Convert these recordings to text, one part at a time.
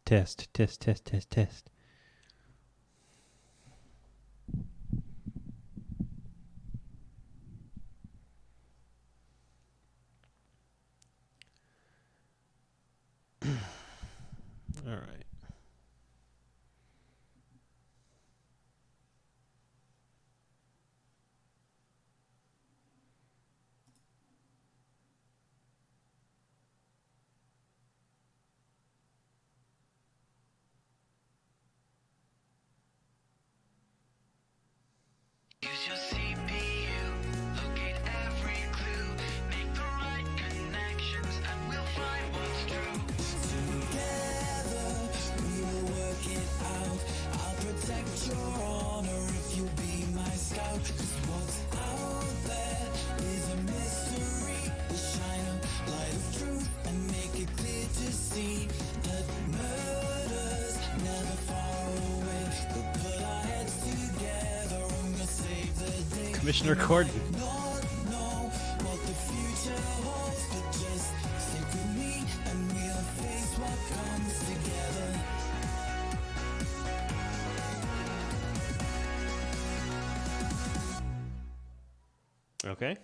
test, test, test, test, test. All right. Use your CPU, locate every clue, make the right connections, and we'll find what's true. Together, we will work it out. I'll protect your honor if you'll be my scout. 'Cause what's out there is a mystery. We'll shine a light of truth and make it clear to see that murder's never far away. We'll put our heads together and we'll save the day. Commissioner Gordon. Not know what the future holds, but just stick with me and we'll face what comes together. Okay.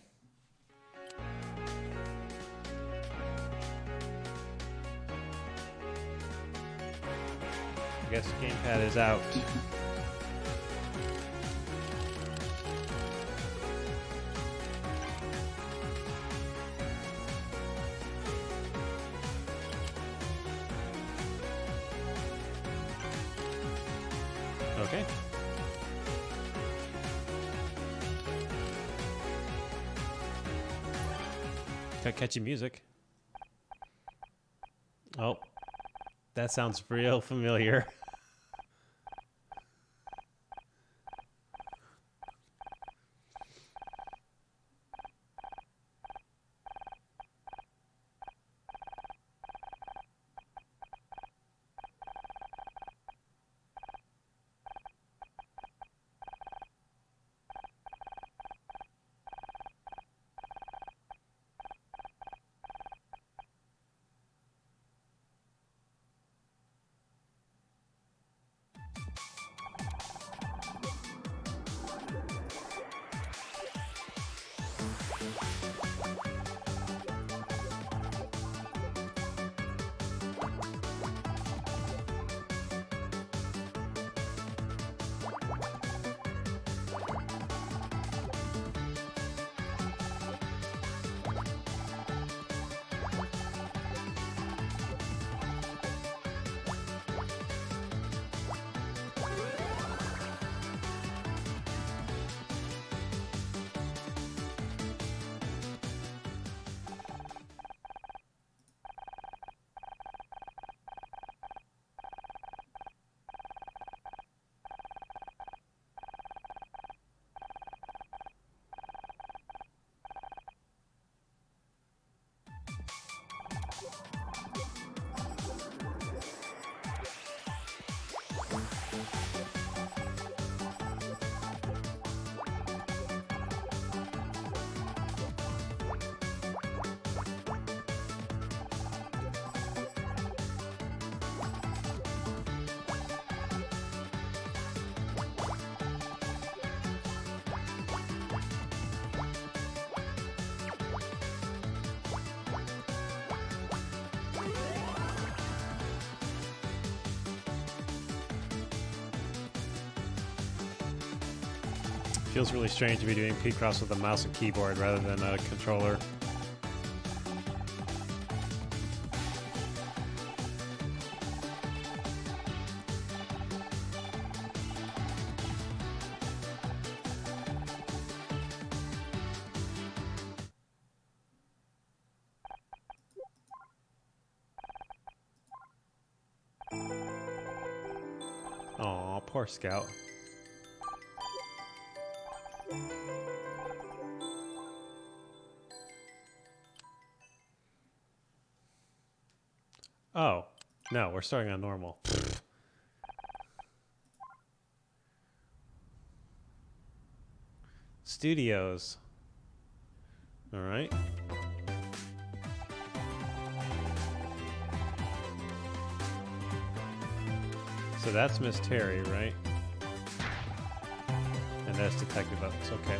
I guess gamepad is out. Okay. Got catchy music. Oh, that sounds real familiar. Feels really strange to be doing picross with a mouse and keyboard rather than a controller. Aw, poor Scout. Oh, no, we're starting on normal. Studios. All right. So that's Miss Terry, right? And that's Detective Oaks, okay.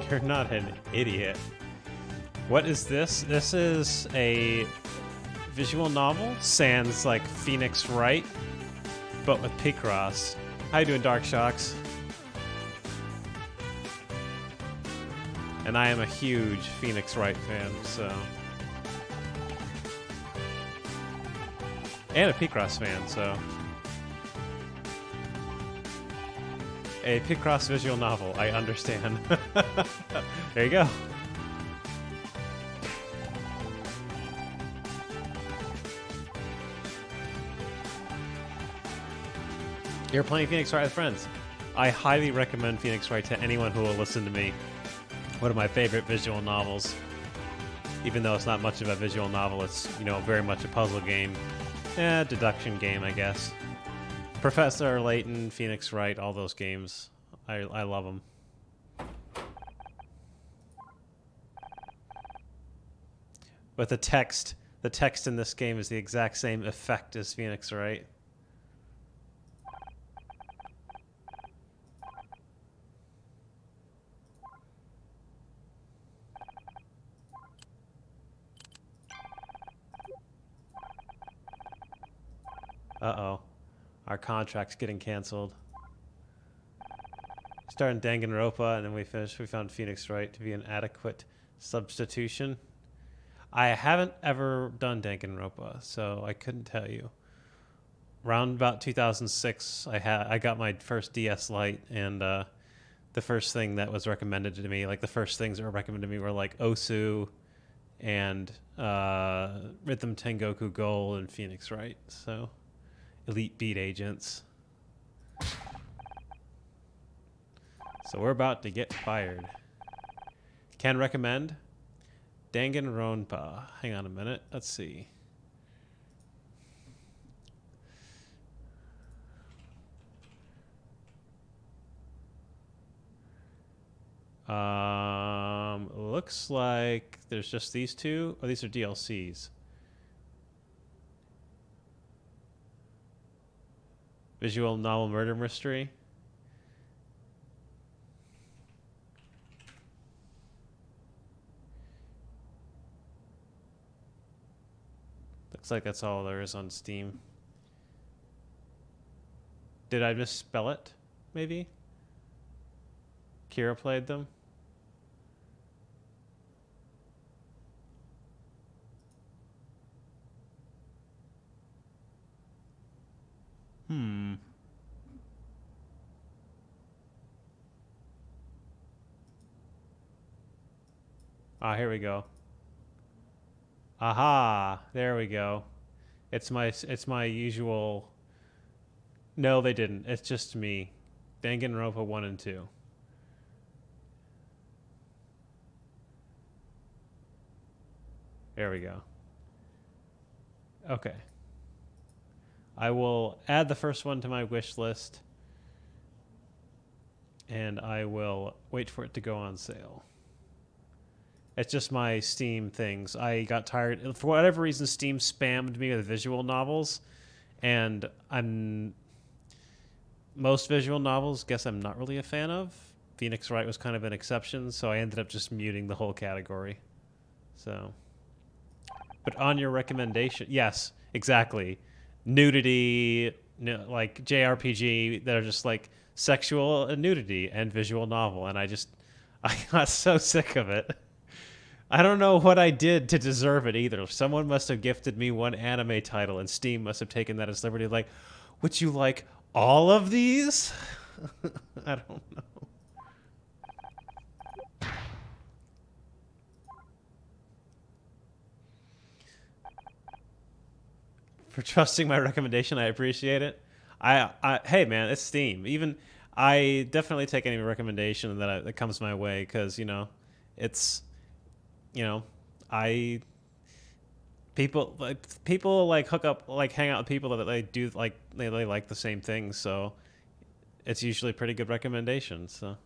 You're not an idiot. What is this? This is a visual novel, sans like Phoenix Wright, but with picross. How you doing, Dark Shocks? And I am a huge Phoenix Wright fan, so. And a picross fan, so. A picross visual novel, I understand. There you go. You're playing Phoenix Wright with friends. I highly recommend Phoenix Wright to anyone who will listen to me. One of my favorite visual novels. Even though it's not much of a visual novel, it's, you know, very much a puzzle game. Deduction game, I guess. Professor Layton, Phoenix Wright, all those games. I love them. But the text in this game is the exact same effect as Phoenix Wright. Uh-oh. Our contract's getting canceled. Starting Danganronpa, and then we found Phoenix Wright to be an adequate substitution. I haven't ever done Danganronpa, so I couldn't tell you. Around about 2006, I got my first DS Lite, and the first thing that was recommended to me, like the first things that were recommended to me were like Osu and Rhythm Tengoku Gold and Phoenix Wright, so Elite Beat Agents. So we're about to get fired. Can recommend Danganronpa. Hang on a minute. Let's see. Looks like there's just these two. Oh, these are DLCs. Visual novel murder mystery. Looks like that's all there is on Steam. Did I misspell it? Maybe? Kira played them? Ah, here we go. Aha, there we go. It's my usual. No, they didn't. It's just me. Danganronpa 1 and 2. There we go. Okay. I will add the first one to my wish list, and I will wait for it to go on sale. It's just my Steam things. I got tired. For whatever reason, Steam spammed me with visual novels, and most visual novels, guess I'm not really a fan of. Phoenix Wright was kind of an exception, so I ended up just muting the whole category. So, but on your recommendation, yes, exactly. Nudity, like JRPG that are just like sexual nudity and visual novel, and I got so sick of it. I don't know what I did to deserve it either. Someone must have gifted me one anime title, and Steam must have taken that as liberty. Like, would you like All of these? I don't know. For trusting my recommendation, I appreciate it. Hey man, it's Steam. Even I definitely take any recommendation that comes my way because it's you know, I people like hook up like hang out with people that they do like they like the same things, so it's usually pretty good recommendations. So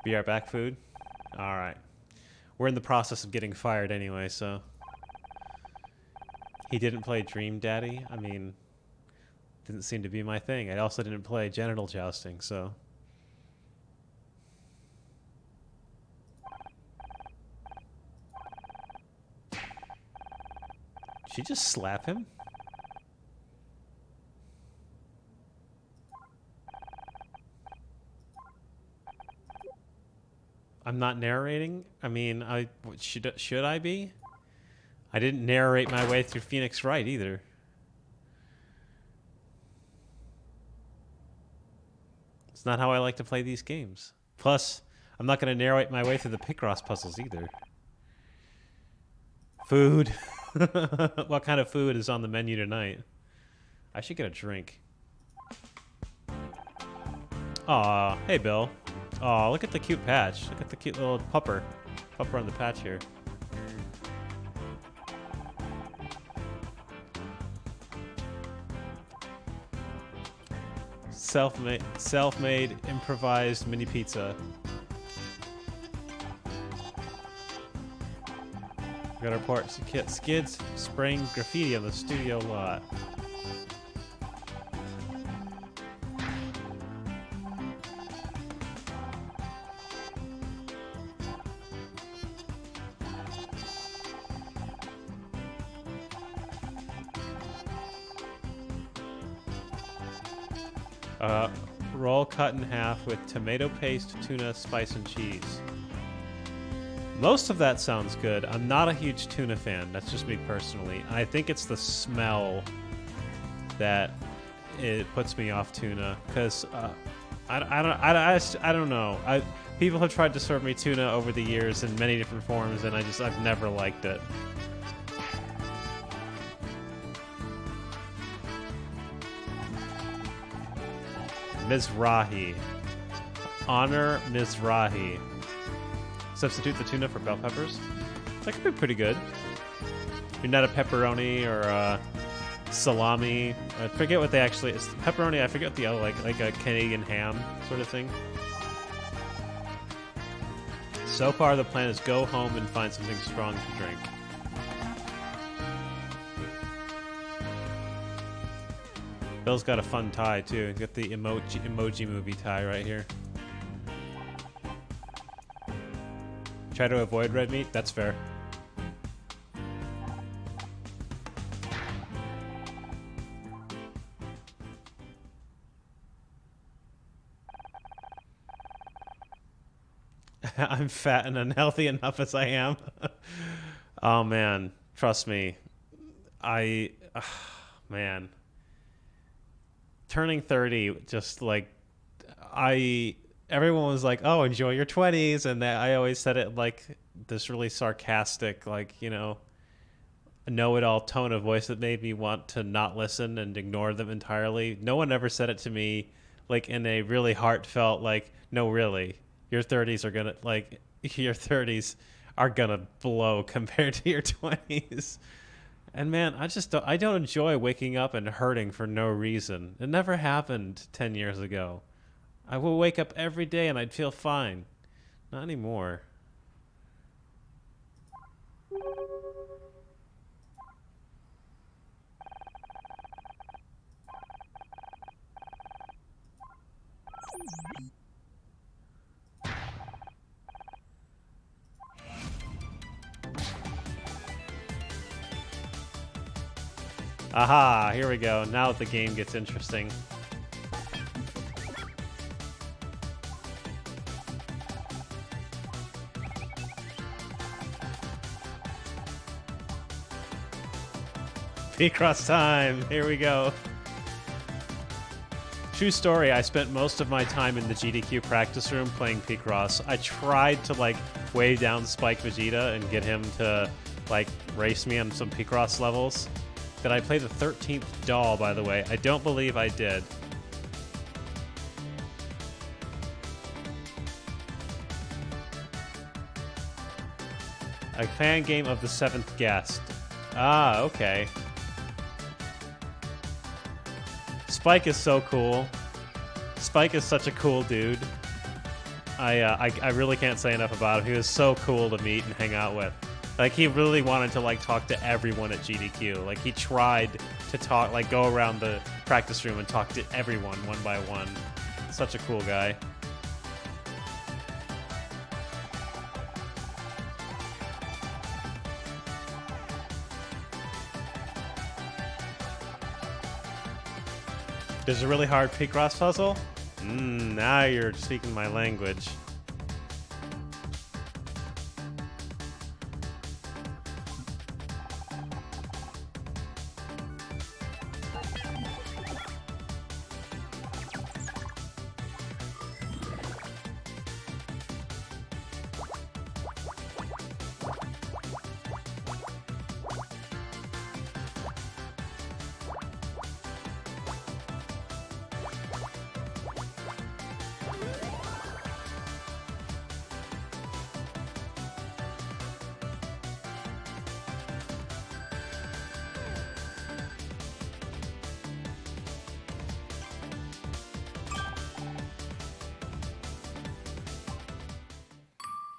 be right back, food. All right, we're in the process of getting fired anyway, so he didn't play Dream Daddy. I mean, didn't seem to be my thing. I also didn't play genital jousting, so. Did she just slap him? I'm not narrating. I mean, should I be? I didn't narrate my way through Phoenix Wright either. It's not how I like to play these games. Plus, I'm not going to narrate my way through the picross puzzles either. Food. What kind of food is on the menu tonight? I should get a drink. Aw, hey Bill. Aw, look at the cute patch. Look at the cute little pupper. Pupper on the patch here. Self-made improvised mini pizza. We got our report. Skids spraying graffiti on the studio lot. Roll cut in half with tomato paste, tuna, spice, and cheese. Most of that sounds good. I'm not a huge tuna fan. That's just me personally. I think it's the smell that it puts me off tuna. Because I don't know. People have tried to serve me tuna over the years in many different forms, and I've never liked it. Mizrahi. Honor Mizrahi. Substitute the tuna for bell peppers. That could be pretty good. You're not a pepperoni or a salami. I forget what they actually. It's pepperoni. I forget the other like a Canadian ham sort of thing. So far, the plan is go home and find something strong to drink. Bill's got a fun tie too. He's got the emoji movie tie right here. Try to avoid red meat? That's fair. I'm fat and unhealthy enough as I am. Oh man, trust me. Man. Turning 30, just like everyone was like, "Oh, enjoy your 20s," and I always said it like this really sarcastic, like know-it-all tone of voice that made me want to not listen and ignore them entirely. No one ever said it to me like in a really heartfelt, like, "No, really, your 30s are gonna blow compared to your 20s." And man, I don't enjoy waking up and hurting for no reason. It never happened 10 years ago. I would wake up every day and I'd feel fine. Not anymore. Aha, here we go. Now the game gets interesting. Picross time. Here we go. True story, I spent most of my time in the GDQ practice room playing Picross. I tried to, like, weigh down Spike Vegeta and get him to, like, race me on some Picross levels. Did I play the 13th doll, by the way? I don't believe I did. A fan game of the 7th guest. Ah, okay. Spike is so cool. Spike is such a cool dude. I really can't say enough about him. He was so cool to meet and hang out with. Like, he really wanted to, like, talk to everyone at GDQ. Like, he tried to talk, like, go around the practice room and talk to everyone one by one. Such a cool guy. There's a really hard Picross puzzle? Now you're speaking my language.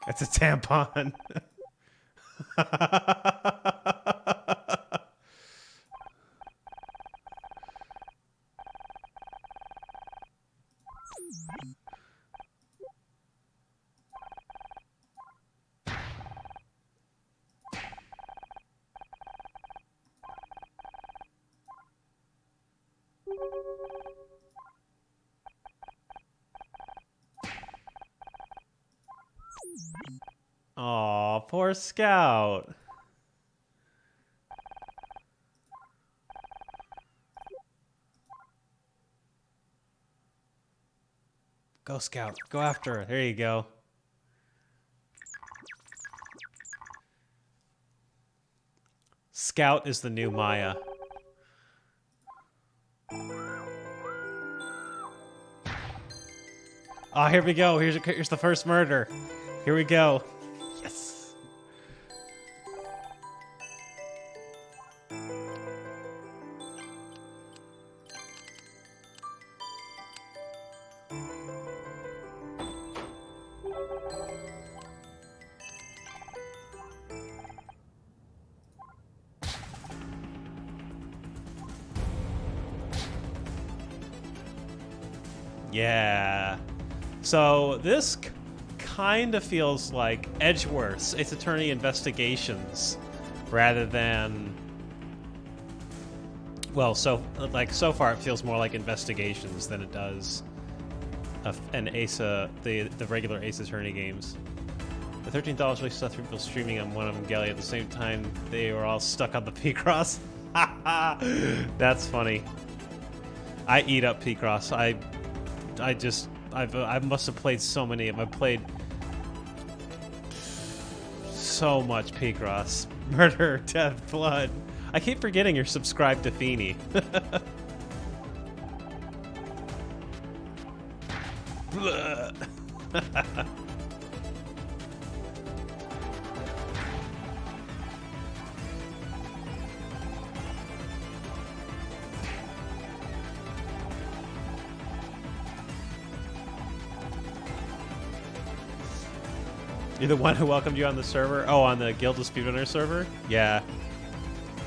It's a tampon. Aw, poor Scout. Go, Scout. Go after her. There you go. Scout is the new Maya. Ah, here we go. Here's the first murder. Here we go. Yes. Yeah. So this kind of feels like Edgeworth's Ace Attorney Investigations rather than, well, so far it feels more like Investigations than it does an the regular Ace Attorney games. The $13 really saw three people streaming on one of them Galley at the same time. They were all stuck on the Picross. That's funny. I eat up Picross. I must have played so many of them. I've played so much Picross. Murder, death, blood. I keep forgetting you're subscribed to Feeny. You're the one who welcomed you on the server? Oh, on the Guild of Speedrunner server? Yeah.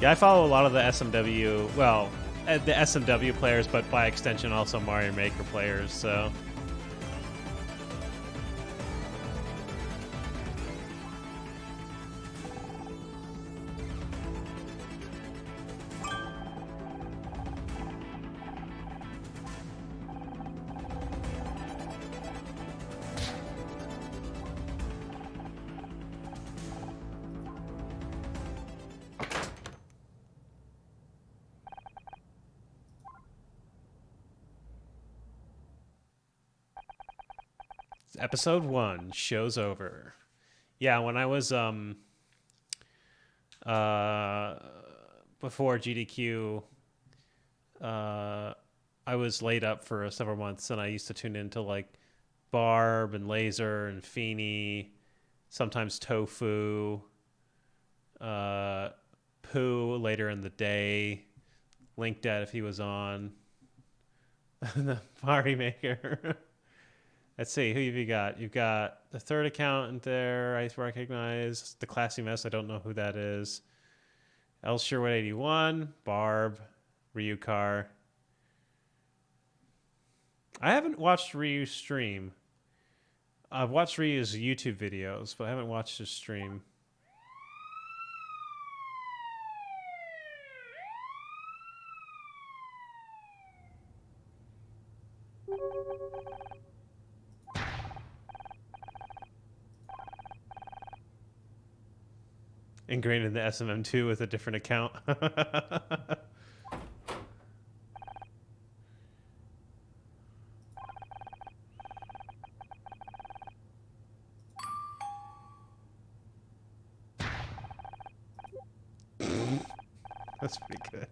Yeah, I follow a lot of the SMW, well, the SMW players, but by extension also Mario Maker players, so... Episode 1, show's over. Yeah, when I was before GDQ, I was laid up for several months, and I used to tune into like Barb and Laser and Feeny, sometimes Tofu, Pooh later in the day, Link Dad if he was on, the Party Maker. Let's see, who have you got? You've got the third accountant there, I recognize. The Classy Mess, I don't know who that is. L Sherwood 81, Barb, Ryukar. I haven't watched Ryu stream. I've watched Ryu's YouTube videos, but I haven't watched his stream. Ingrained in the SMM2 with a different account. That's pretty good.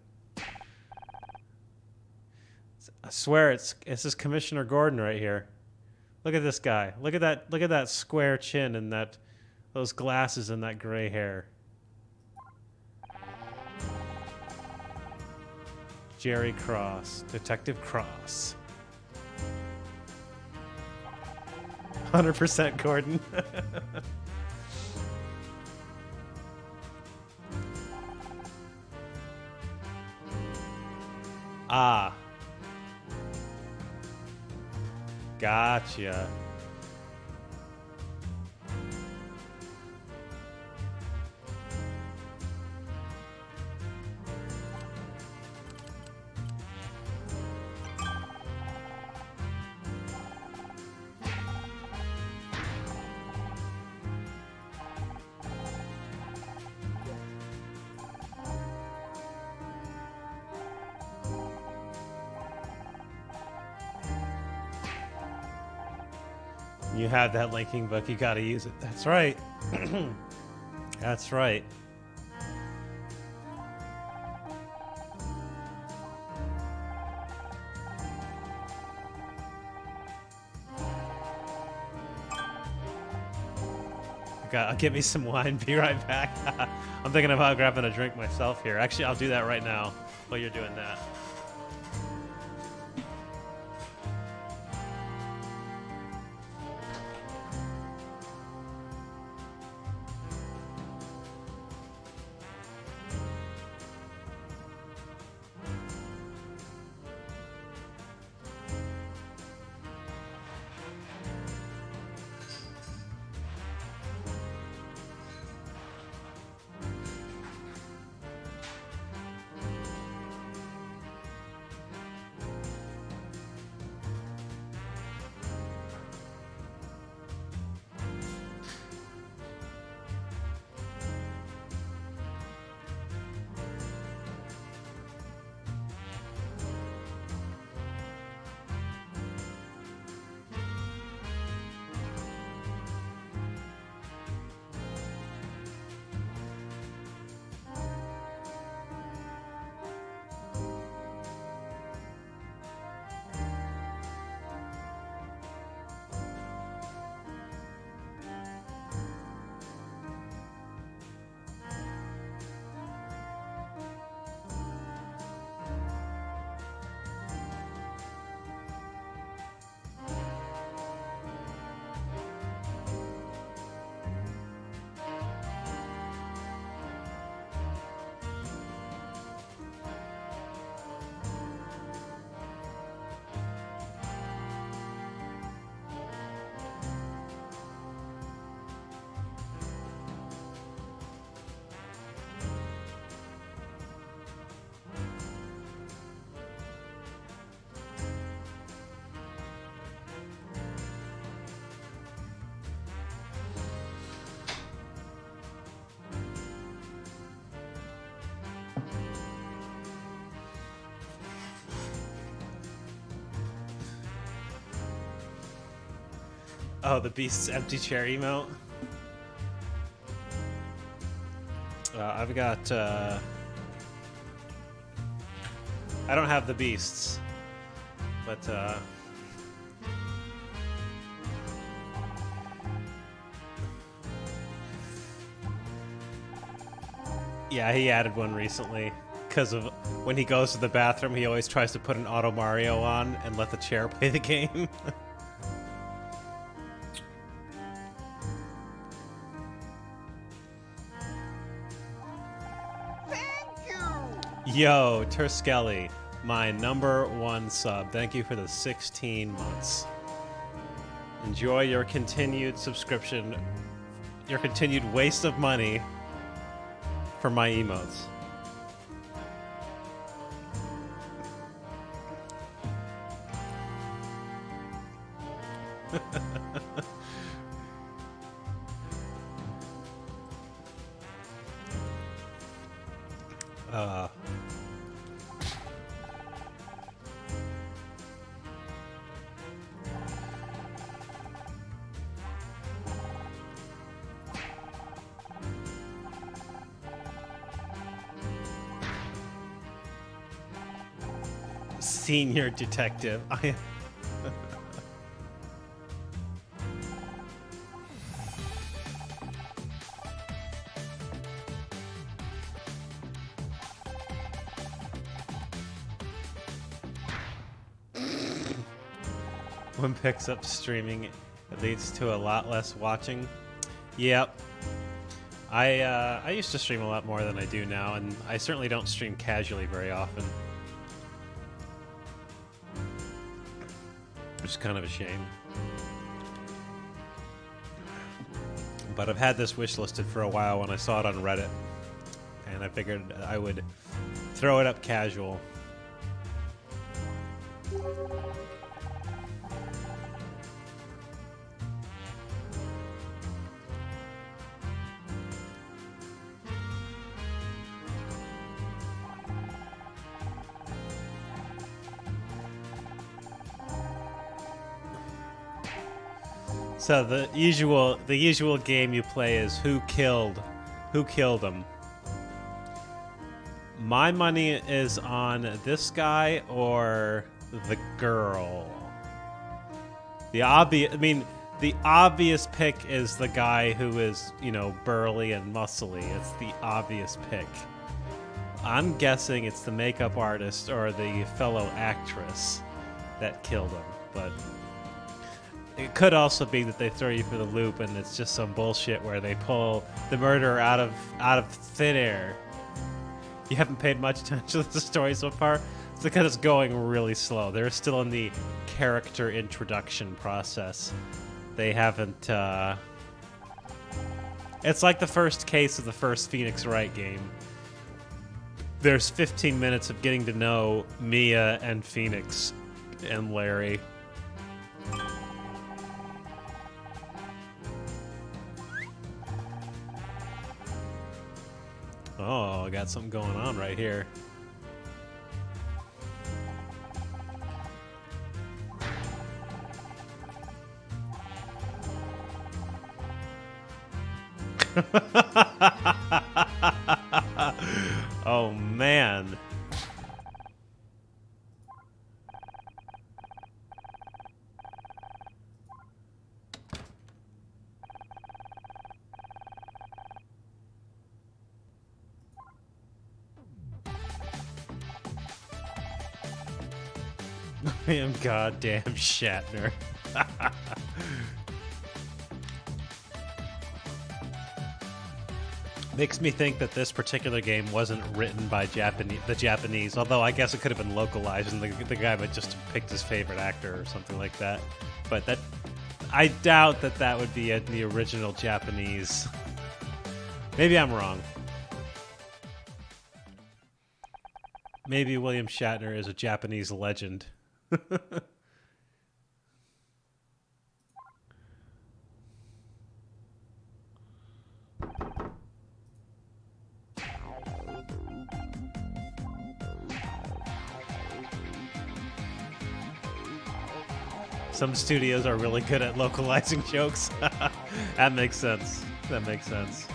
I swear it's this Commissioner Gordon right here. Look at this guy. Look at that square chin and those glasses and that gray hair. Jerry Cross, Detective Cross. 100% Gordon. Ah. Gotcha. You have that linking book, you gotta use it. That's right. That's right. I'll get me some wine, be right back. I'm thinking about grabbing a drink myself here. Actually, I'll do that right now while you're doing that. Oh, the Beast's empty chair emote. I've got. I don't have the Beasts, but. Yeah, he added one recently. Because of when he goes to the bathroom, he always tries to put an Auto Mario on and let the chair play the game. Yo, Terskelly, my #1 sub. Thank you for the 16 months. Enjoy your continued subscription, your continued waste of money for my emotes. Senior detective. One picks up streaming, it leads to a lot less watching. Yep. I used to stream a lot more than I do now, and I certainly don't stream casually very often. Which is kind of a shame. But I've had this wish listed for a while when I saw it on Reddit, and I figured I would throw it up casual. So the usual game you play is who killed him. My money is on this guy or the girl. The obvious pick is the guy who is, burly and muscly. It's the obvious pick. I'm guessing it's the makeup artist or the fellow actress that killed him, but it could also be that they throw you for the loop and it's just some bullshit where they pull the murderer out of thin air. You haven't paid much attention to the story so far? It's because it's going really slow. They're still in the character introduction process. They haven't... It's like the first case of the first Phoenix Wright game. There's 15 minutes of getting to know Mia and Phoenix and Larry. Oh, I got something going on right here. Oh, man. I am goddamn Shatner. Makes me think that this particular game wasn't written by the Japanese, although I guess it could have been localized and the guy would just have picked his favorite actor or something like that. But I doubt that would be the original Japanese. Maybe I'm wrong. Maybe William Shatner is a Japanese legend. Some studios are really good at localizing jokes. That makes sense. That makes sense.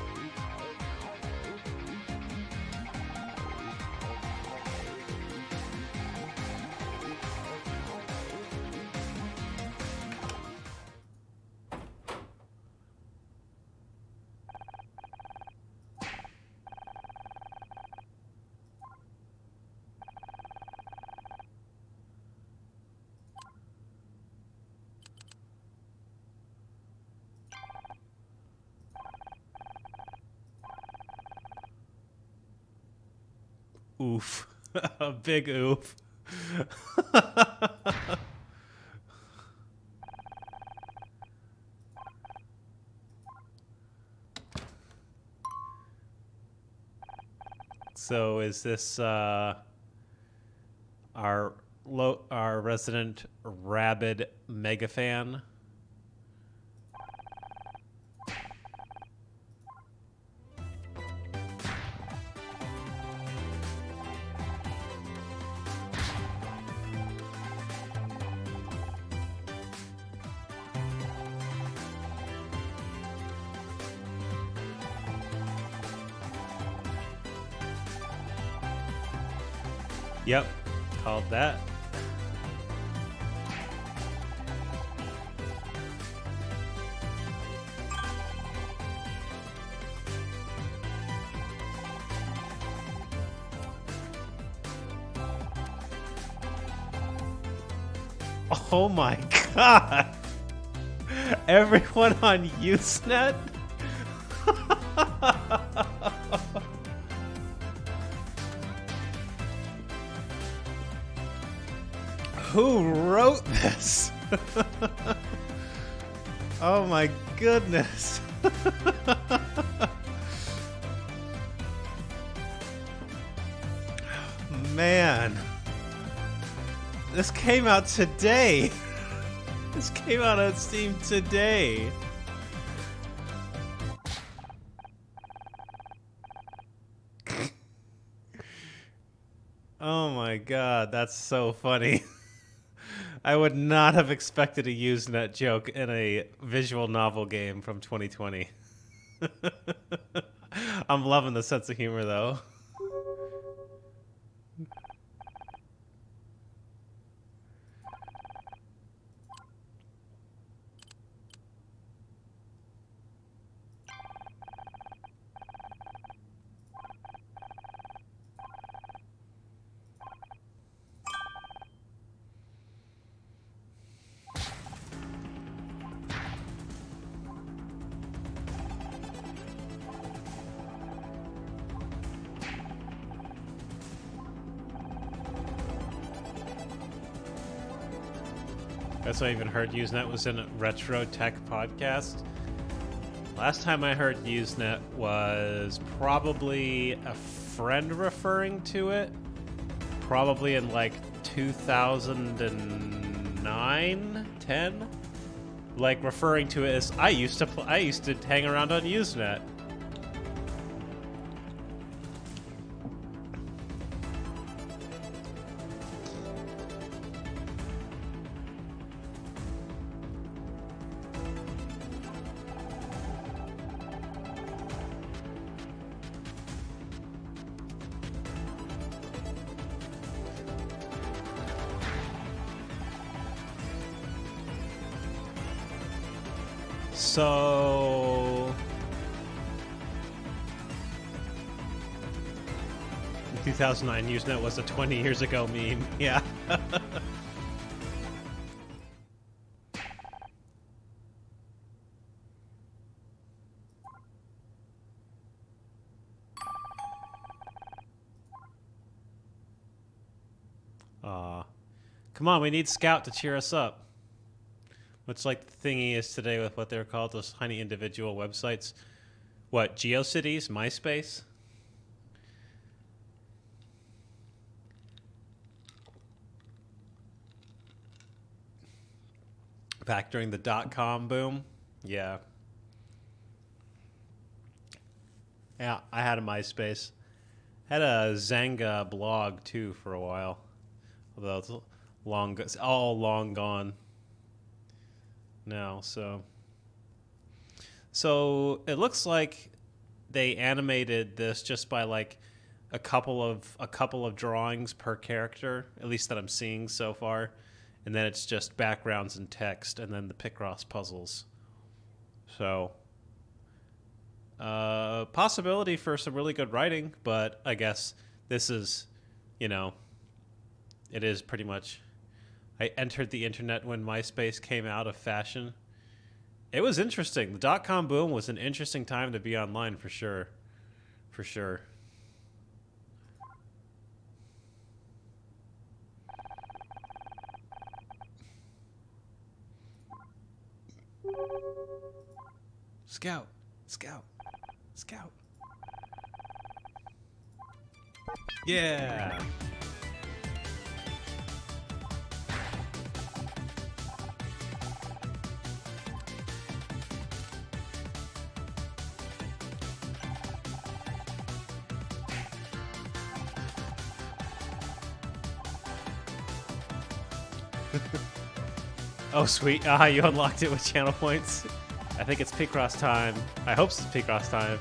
Oof. A big oof. So is this our resident rabid mega fan? Yep, called that. Oh my god! Everyone on Usenet? Who wrote this? Oh my goodness. Man. This came out today. This came out on Steam today. Oh my god, that's so funny. I would not have expected a Usenet joke in a visual novel game from 2020. I'm loving the sense of humor, though. That's why I even heard Usenet was in a Retro Tech podcast. Last time I heard Usenet was probably a friend referring to it. Probably in like 2009, 10. Like referring to it as I used to hang around on Usenet. So, in 2009, Usenet was a 20 years ago meme. Yeah. Come on, we need Scout to cheer us up. Much like the thingy is today with what they're called, those tiny individual websites. What, GeoCities? MySpace? Back during the .com boom? Yeah. Yeah, I had a MySpace. Had a Zanga blog, too, for a while. Although it's all long gone. now. So it looks like they animated this just by like a couple of drawings per character, at least that I'm seeing so far, and then it's just backgrounds and text, and then the picross puzzles. So possibility for some really good writing, but I guess this is, you know, it is pretty much. I entered the internet when MySpace came out of fashion. It was interesting. The dot-com boom was an interesting time to be online for sure. For sure. Scout. Scout. Scout. Yeah. Oh, sweet. You unlocked it with channel points. I think it's picross time. I hope it's picross time.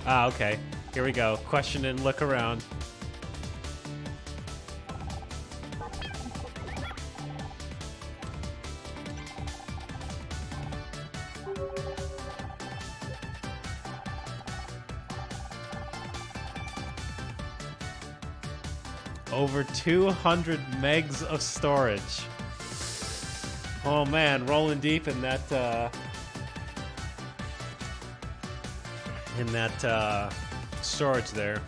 Okay. Here we go. Question and look around. Over 200 megs of storage. Oh man, rolling deep in that storage there.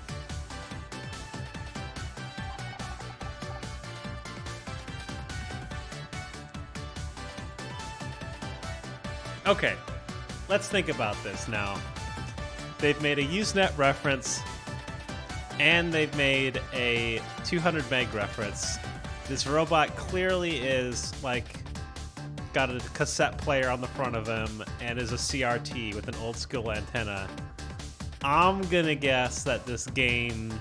Okay, let's think about this now. They've made a Usenet reference, and they've made a 200 meg reference. This robot clearly is like got a cassette player on the front of him and is a CRT with an old school antenna. I'm gonna guess that this game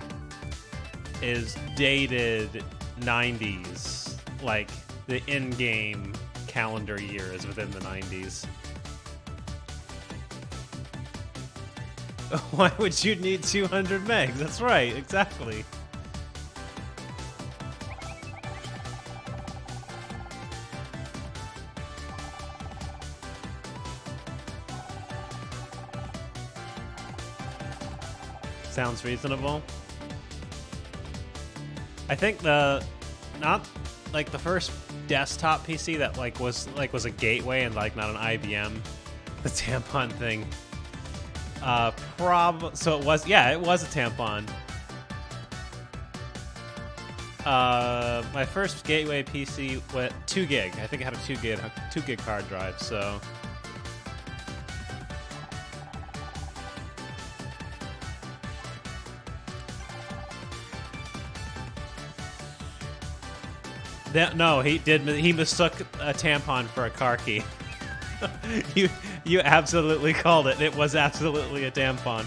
is dated 90s, like the in-game calendar year is within the 90s. Why would you need 200 megs? That's right, exactly. Sounds reasonable. I think not like the first desktop PC that was a gateway and like not an IBM, the tampon thing. So it was a tampon. My first gateway PC went 2 gig. I think it had a 2 gig hard drive. So no, he mistook a tampon for a car key. You absolutely called it. It was absolutely a tampon.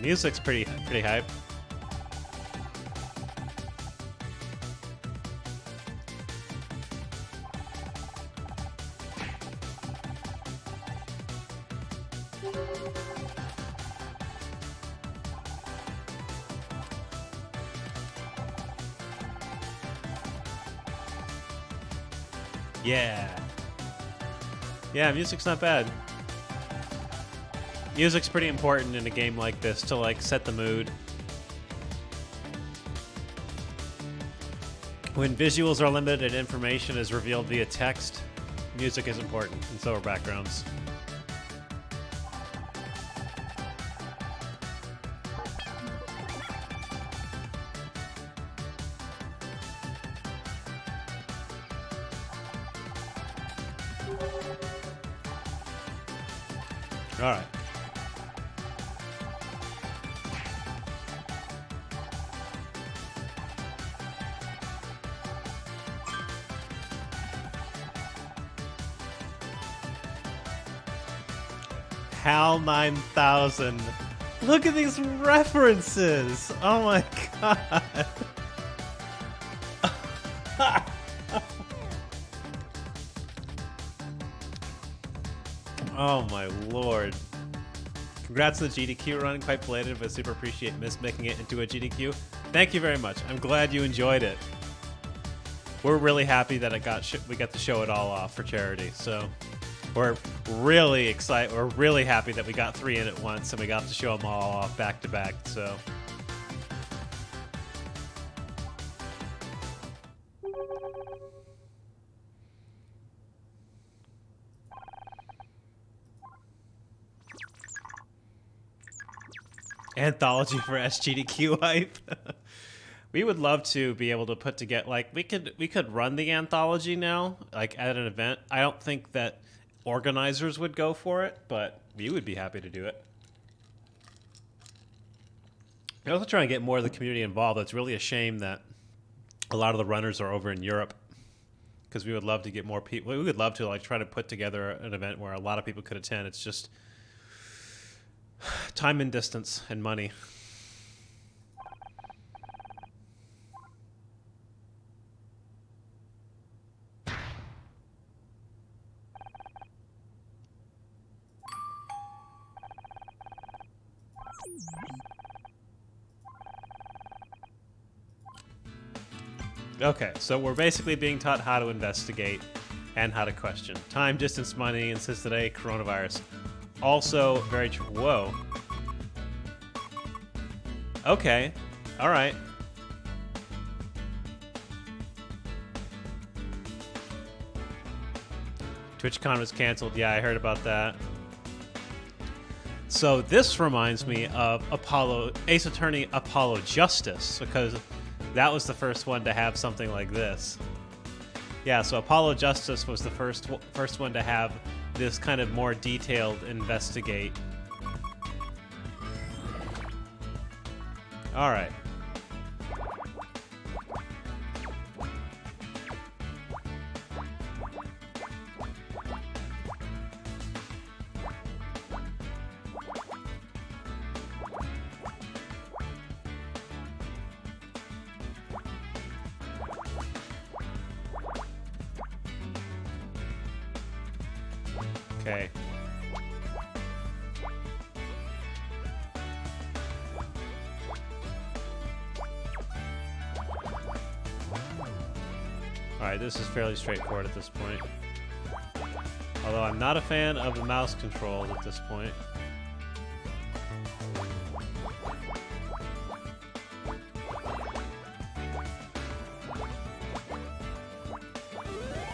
Music's pretty hype. Yeah, music's not bad. Music's pretty important in a game like this to like set the mood. When visuals are limited and information is revealed via text, music is important, and so are backgrounds. All right. HAL 9000. Look at these references. Oh my god. Oh my lord. Congrats on the GDQ run. Quite belated, but super appreciate Miss making it into a GDQ. Thank you very much. I'm glad you enjoyed it. We're really happy that we got to show it all off for charity. So we're really excited. We're really happy that we got 3 in at once and we got to show them all off back to back. So. Anthology for SGDQ hype. We would love to be able to put together, like, we could run the anthology now, like at an event. I don't think that organizers would go for it, but we would be happy to do it. I also try and get more of the community involved. It's really a shame that a lot of the runners are over in Europe, because we would love to get more people. We would love to like try to put together an event where a lot of people could attend. It's just time and distance and money. Okay, so we're basically being taught how to investigate and how to question. Time, distance, money, and since today, coronavirus. Also, very true. Whoa. Okay. All right. TwitchCon was canceled. Yeah, I heard about that. So this reminds me of Ace Attorney Apollo Justice, because that was the first one to have something like this. Yeah, so Apollo Justice was the first one to have this kind of more detailed investigate. All right. Okay. Alright, this is fairly straightforward at this point. Although I'm not a fan of the mouse control at this point.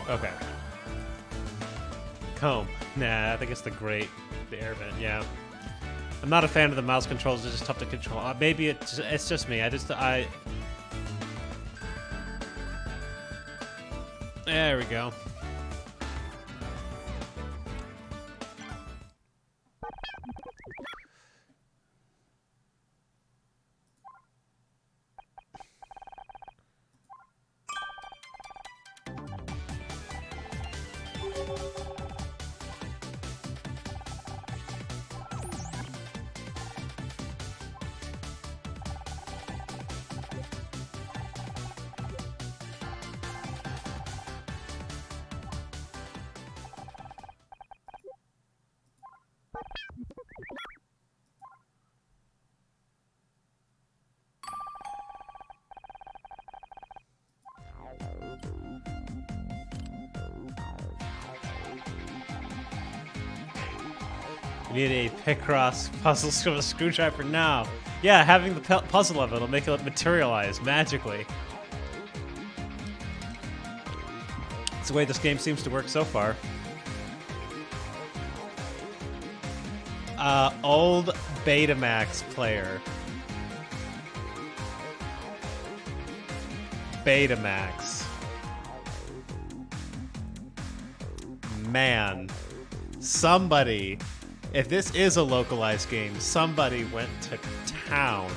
Okay. Comb. Nah, I think it's the air vent, yeah. I'm not a fan of the mouse controls, it's just tough to control. Maybe it's just me. There we go. We need a picross puzzle screwdriver now. Yeah, having the puzzle of it will make it materialize magically. It's the way this game seems to work so far. Old Betamax player. Betamax. Man. Somebody, if this is a localized game, somebody went to town.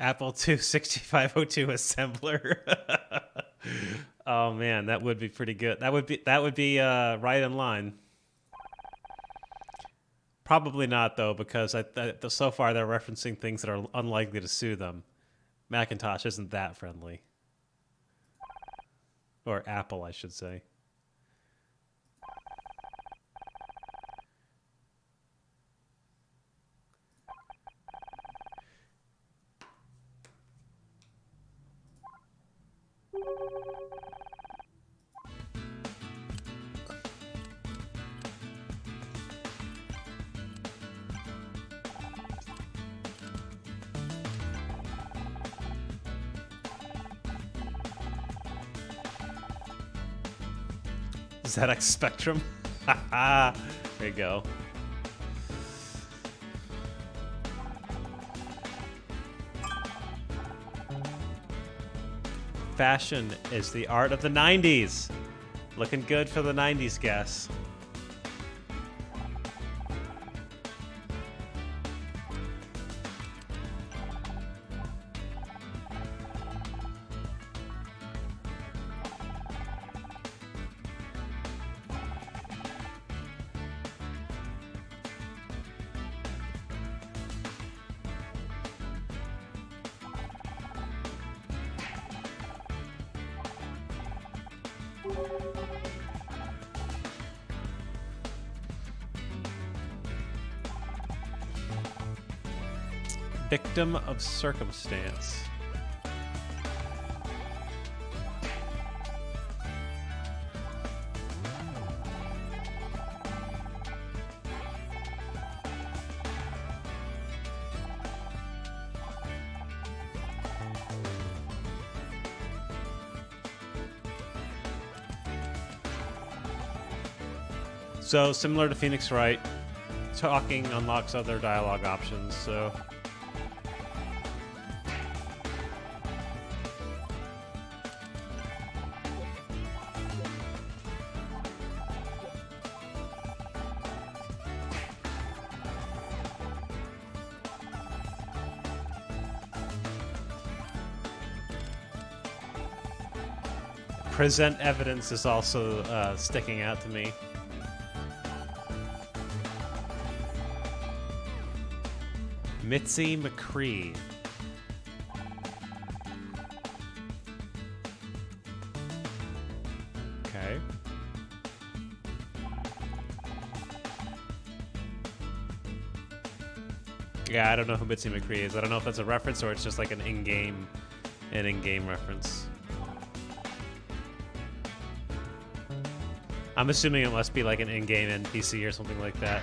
Apple II 6502 assembler. Oh man, that would be pretty good. That would be right in line. Probably not though, because so far they're referencing things that are unlikely to sue them. Macintosh isn't that friendly, or Apple, I should say. ZX Spectrum. There you go. Fashion is the art of the 90s. Looking good for the 90s guess. Victim of circumstance. So similar to Phoenix Wright, talking unlocks other dialogue options, so present evidence is also sticking out to me. Mitzi McCree. Okay. Yeah, I don't know who Mitzi McCree is. I don't know if that's a reference or it's just like an in-game reference. I'm assuming it must be like an in-game NPC or something like that.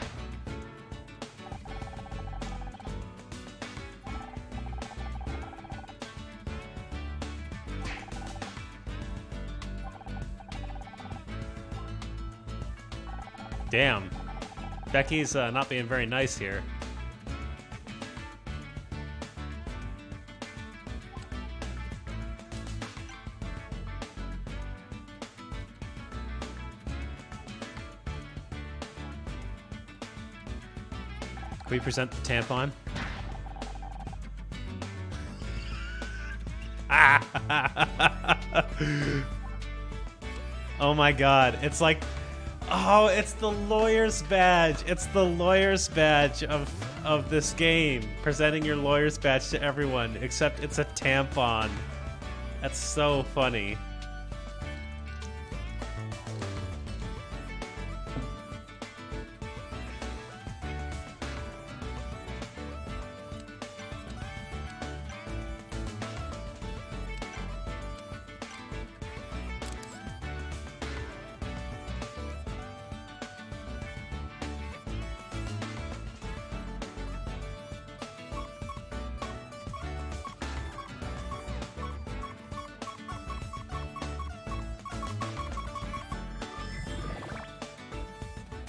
Damn. Becky's not being very nice here. Can we present the tampon? Oh my god. It's like... Oh, it's the lawyer's badge. It's the lawyer's badge of this game. Presenting your lawyer's badge to everyone, except it's a tampon. That's so funny.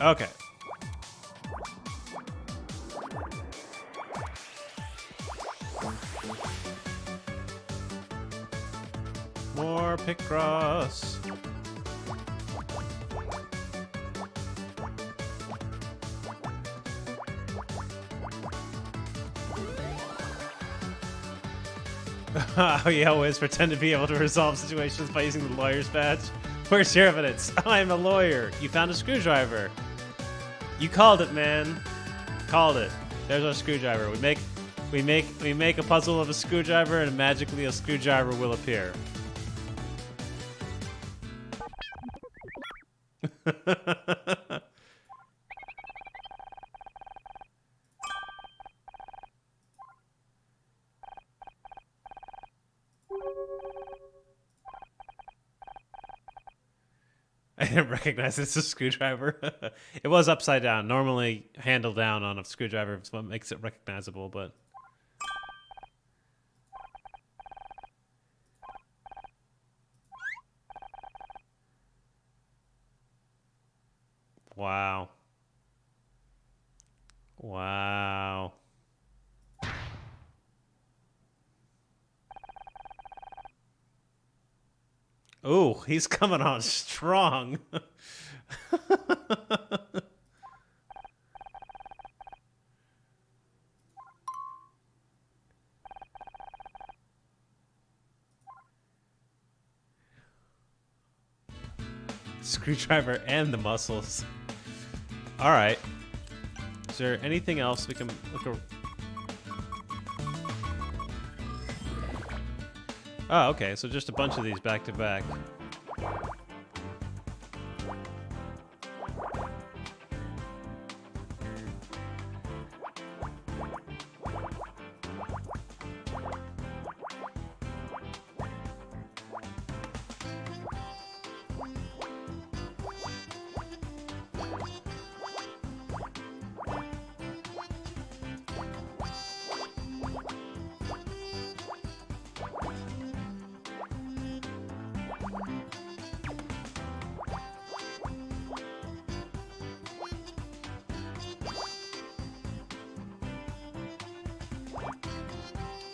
Okay. More picross. You always pretend to be able to resolve situations by using the lawyer's badge. Where's your evidence? I'm a lawyer. You found a screwdriver. You called it, man. Called it. There's our screwdriver. We make a puzzle of a screwdriver, and magically a screwdriver will appear. I didn't recognize it's a screwdriver. It was upside down. Normally, handle down on a screwdriver is what makes it recognizable, but. Wow. Wow. Ooh, he's coming on strong. Screwdriver and the muscles. All right. Is there anything else we can look at? Oh, okay. So just a bunch of these back to back.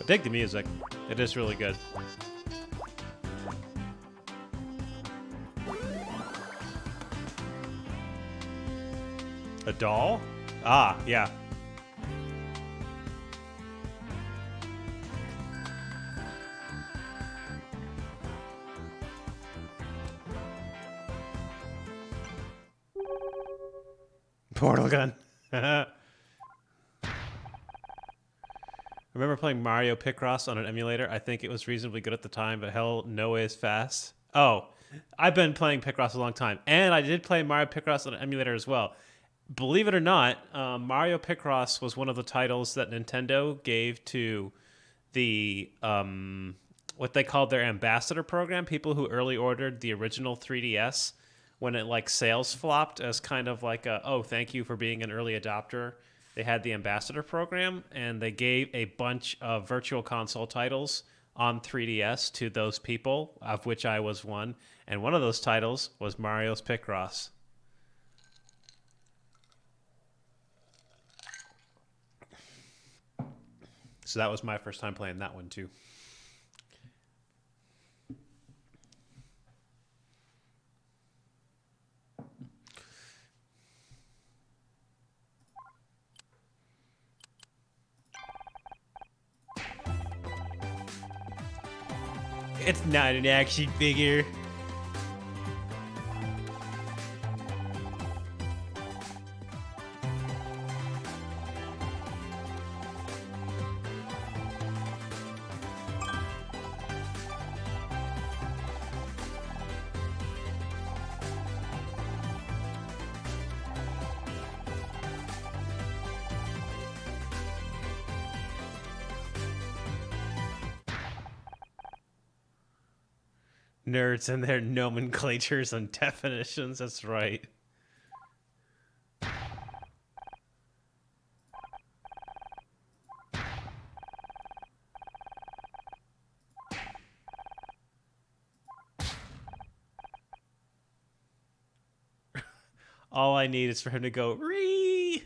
I dig the music. It is really good. A doll? Ah, yeah. Portal gun. Remember playing Mario Picross on an emulator? I think it was reasonably good at the time, but hell, no way is fast. Oh, I've been playing Picross a long time, and I did play Mario Picross on an emulator as well. Believe it or not, Mario Picross was one of the titles that Nintendo gave to the what they called their ambassador program, people who early ordered the original 3DS when it like sales flopped as kind of like a, oh, thank you for being an early adopter. They had the ambassador program, and they gave a bunch of virtual console titles on 3DS to those people, of which I was one. And one of those titles was Mario's Picross. So that was my first time playing that one too. It's not an action figure. Nerds and their nomenclatures and definitions. That's right. All I need is for him to go, ree.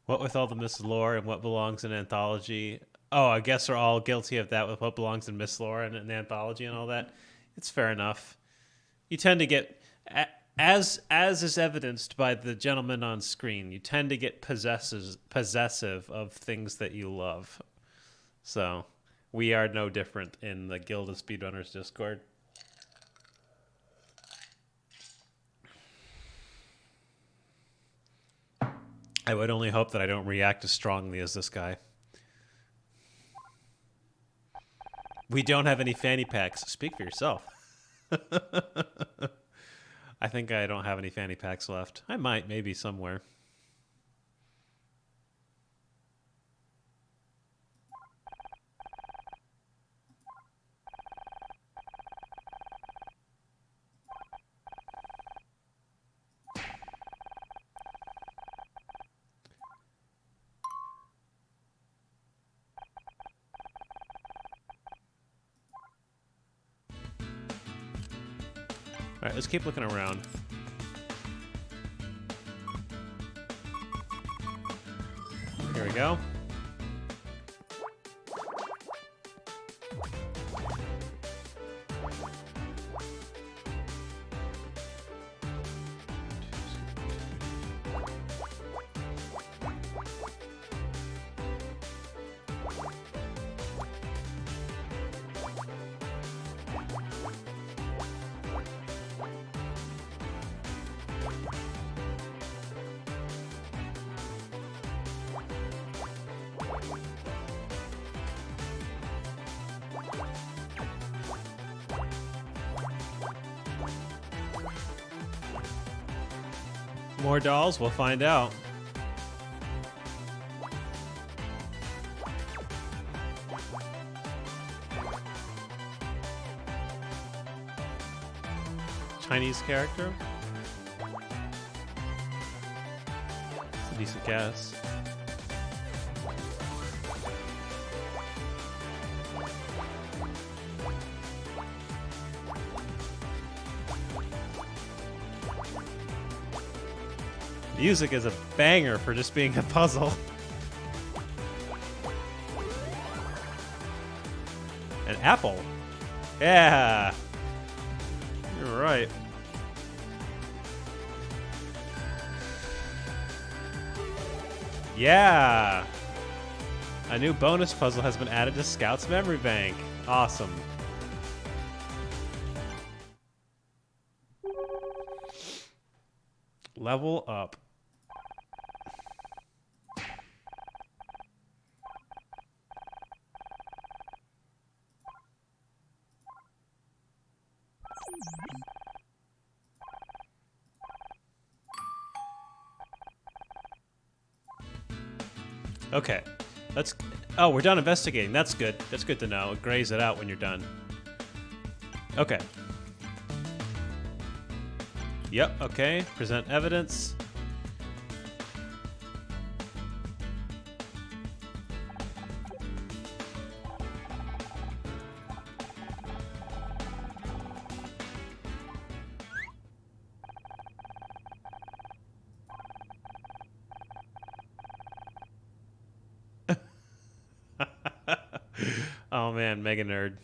What with all the Miss Lore and what belongs in anthology? Oh, I guess we're all guilty of that with what belongs in Miss Lore and an anthology and all that. It's fair enough. You tend to get as is evidenced by the gentleman on screen, you tend to get possessive of things that you love. So we are no different in the Guild of Speedrunners Discord. I would only hope that I don't react as strongly as this guy. We don't have any fanny packs. Speak for yourself. I think I don't have any fanny packs left. I might, maybe somewhere. All right, let's keep looking around. Here we go. More dolls? We'll find out. Chinese character? That's a decent guess. Music is a banger for just being a puzzle. An apple. Yeah. You're right. Yeah. A new bonus puzzle has been added to Scout's memory bank. Awesome. Level up. Okay, let's. Oh, we're done investigating. That's good. That's good to know. Graze it out when you're done. Okay. Yep. Okay. Present evidence. Oh man, mega nerd.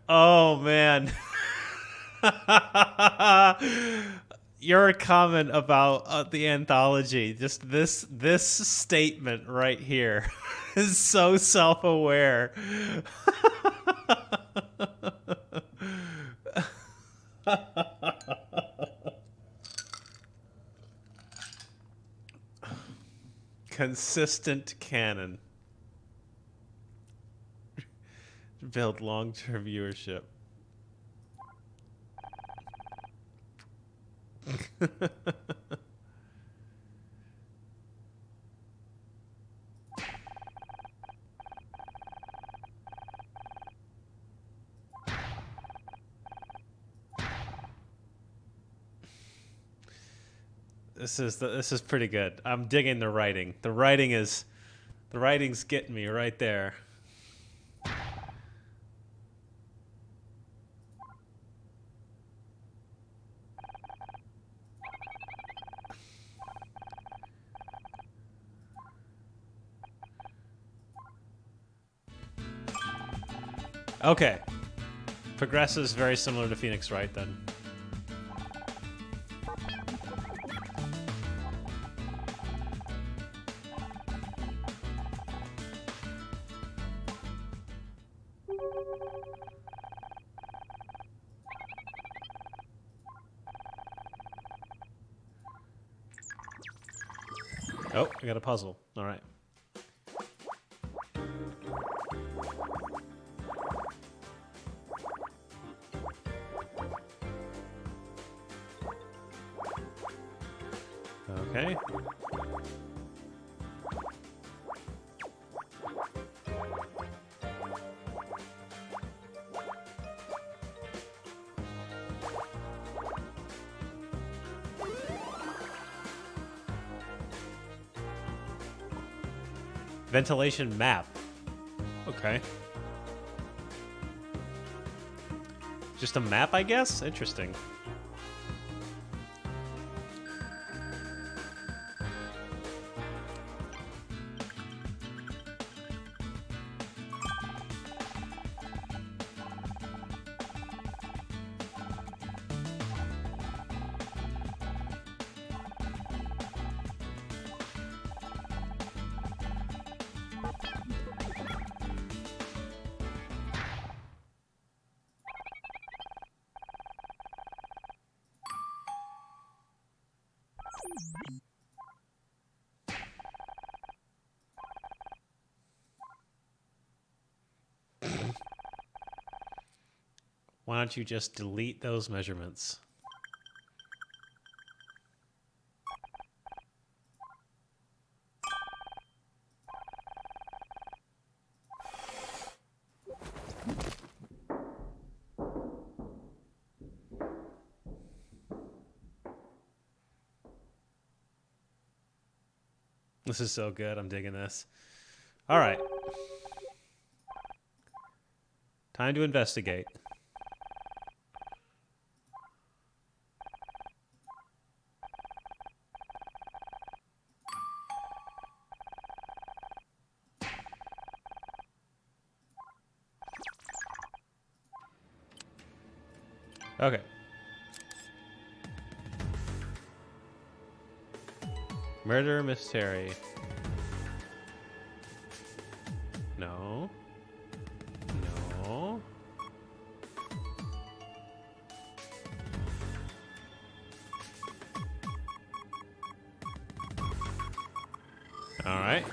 Oh man. Your comment about the anthology, just this statement right here is so self-aware. Consistent canon. Build long-term viewership. This is pretty good. I'm digging the writing. The writing's getting me right there. Okay. Progresses very similar to Phoenix Wright then. Oh, I got a puzzle. All right. Okay. Ventilation map. Okay. Just a map, I guess? Interesting. Why don't you just delete those measurements? This is so good. I'm digging this. All right. Time to investigate. Okay. Murder mystery. No. No. All right.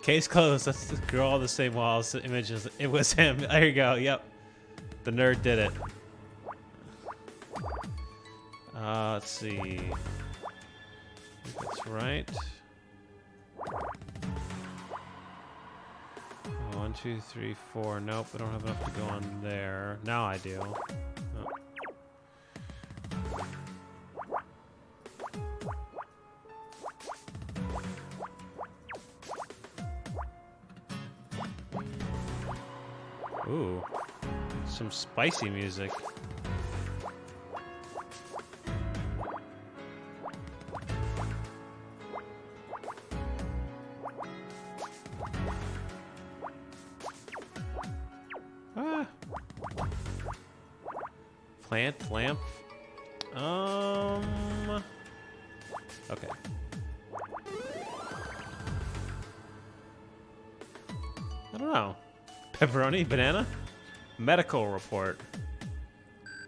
Case closed. Let's draw all the same walls, images. It was him. There you go. Yep. The nerd did it. Let's see. That's right. 1, 2, 3, 4. Nope, I don't have enough to go on there. Now I do. Oh. Ooh, some spicy music. Plant, lamp. Okay. I don't know. Pepperoni, banana, medical report.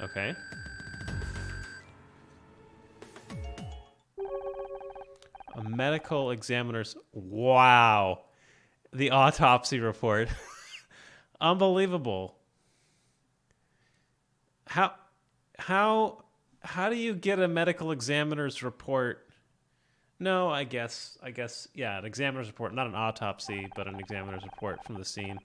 Okay. A medical examiner's. Wow. The autopsy report. Unbelievable. How do you get a medical examiner's report? No, I guess yeah, an examiner's report, not an autopsy, but an examiner's report from the scene.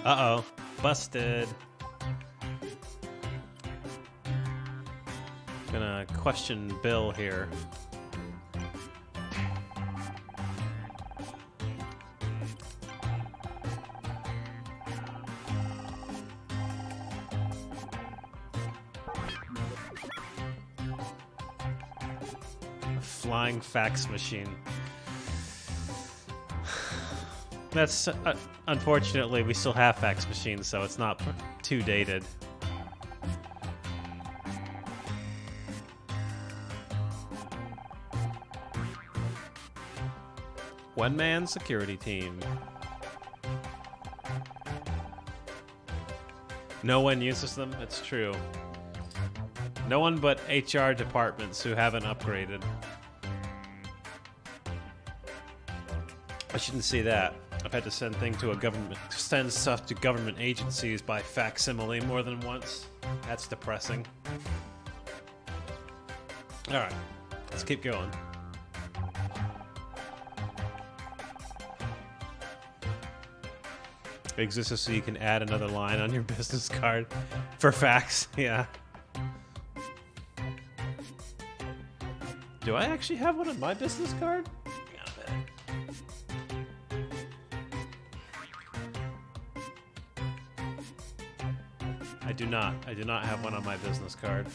Uh-oh. Busted. Gonna question Bill here. A flying fax machine. That's unfortunately we still have fax machines, so it's not too dated. One-man security team. No one uses them. It's true. No one but HR departments who haven't upgraded. I shouldn't see that. I've had to send stuff to government agencies by facsimile more than once. That's depressing. All right, let's keep going. It exists so you can add another line on your business card for fax. Yeah. Do I actually have one on my business card? I do not. I do not have one on my business card.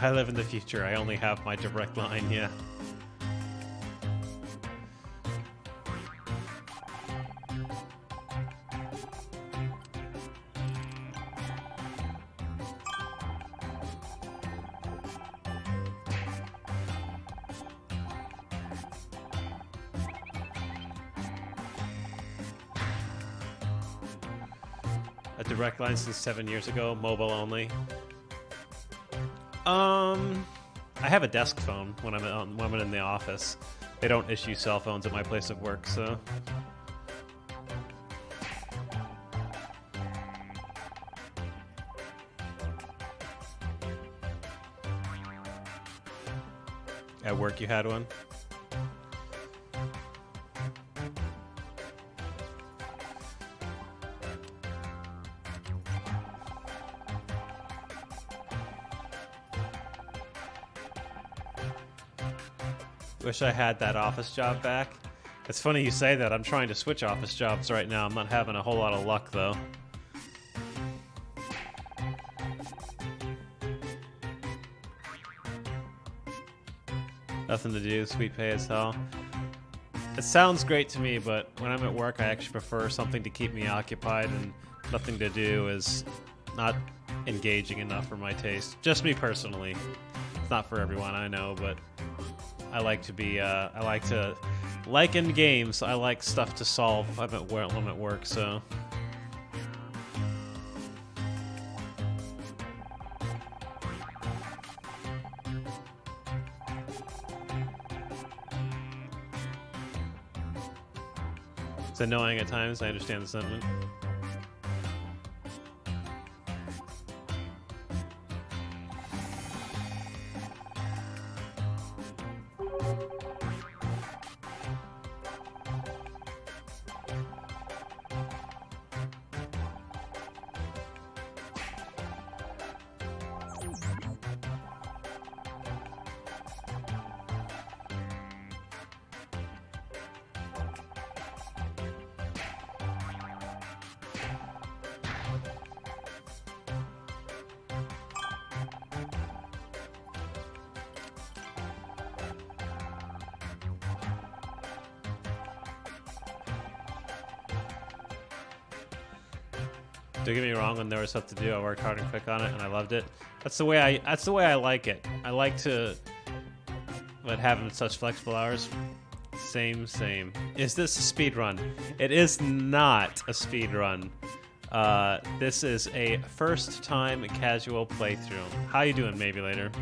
I live in the future. I only have my direct line, yeah. A direct line since 7 years ago, mobile only. I have a desk phone when I'm in the office. They don't issue cell phones at my place of work, so. At work you had one? Wish I had that office job back. It's funny you say that. I'm trying to switch office jobs right now. I'm not having a whole lot of luck, though. Nothing to do, sweet pay as hell. It sounds great to me, but when I'm at work, I actually prefer something to keep me occupied, and nothing to do is not engaging enough for my taste. Just me personally. It's not for everyone, I know, but I like to be, like in games, I like stuff to solve. I'm at work, so. It's annoying at times, I understand the sentiment. Don't get me wrong, when there was stuff to do, I worked hard and quick on it, and I loved it. That's the way I like it. I like to, but having such flexible hours. Same. Is this a speed run? It is not a speed run. This is a first-time casual playthrough. How you doing, maybe later?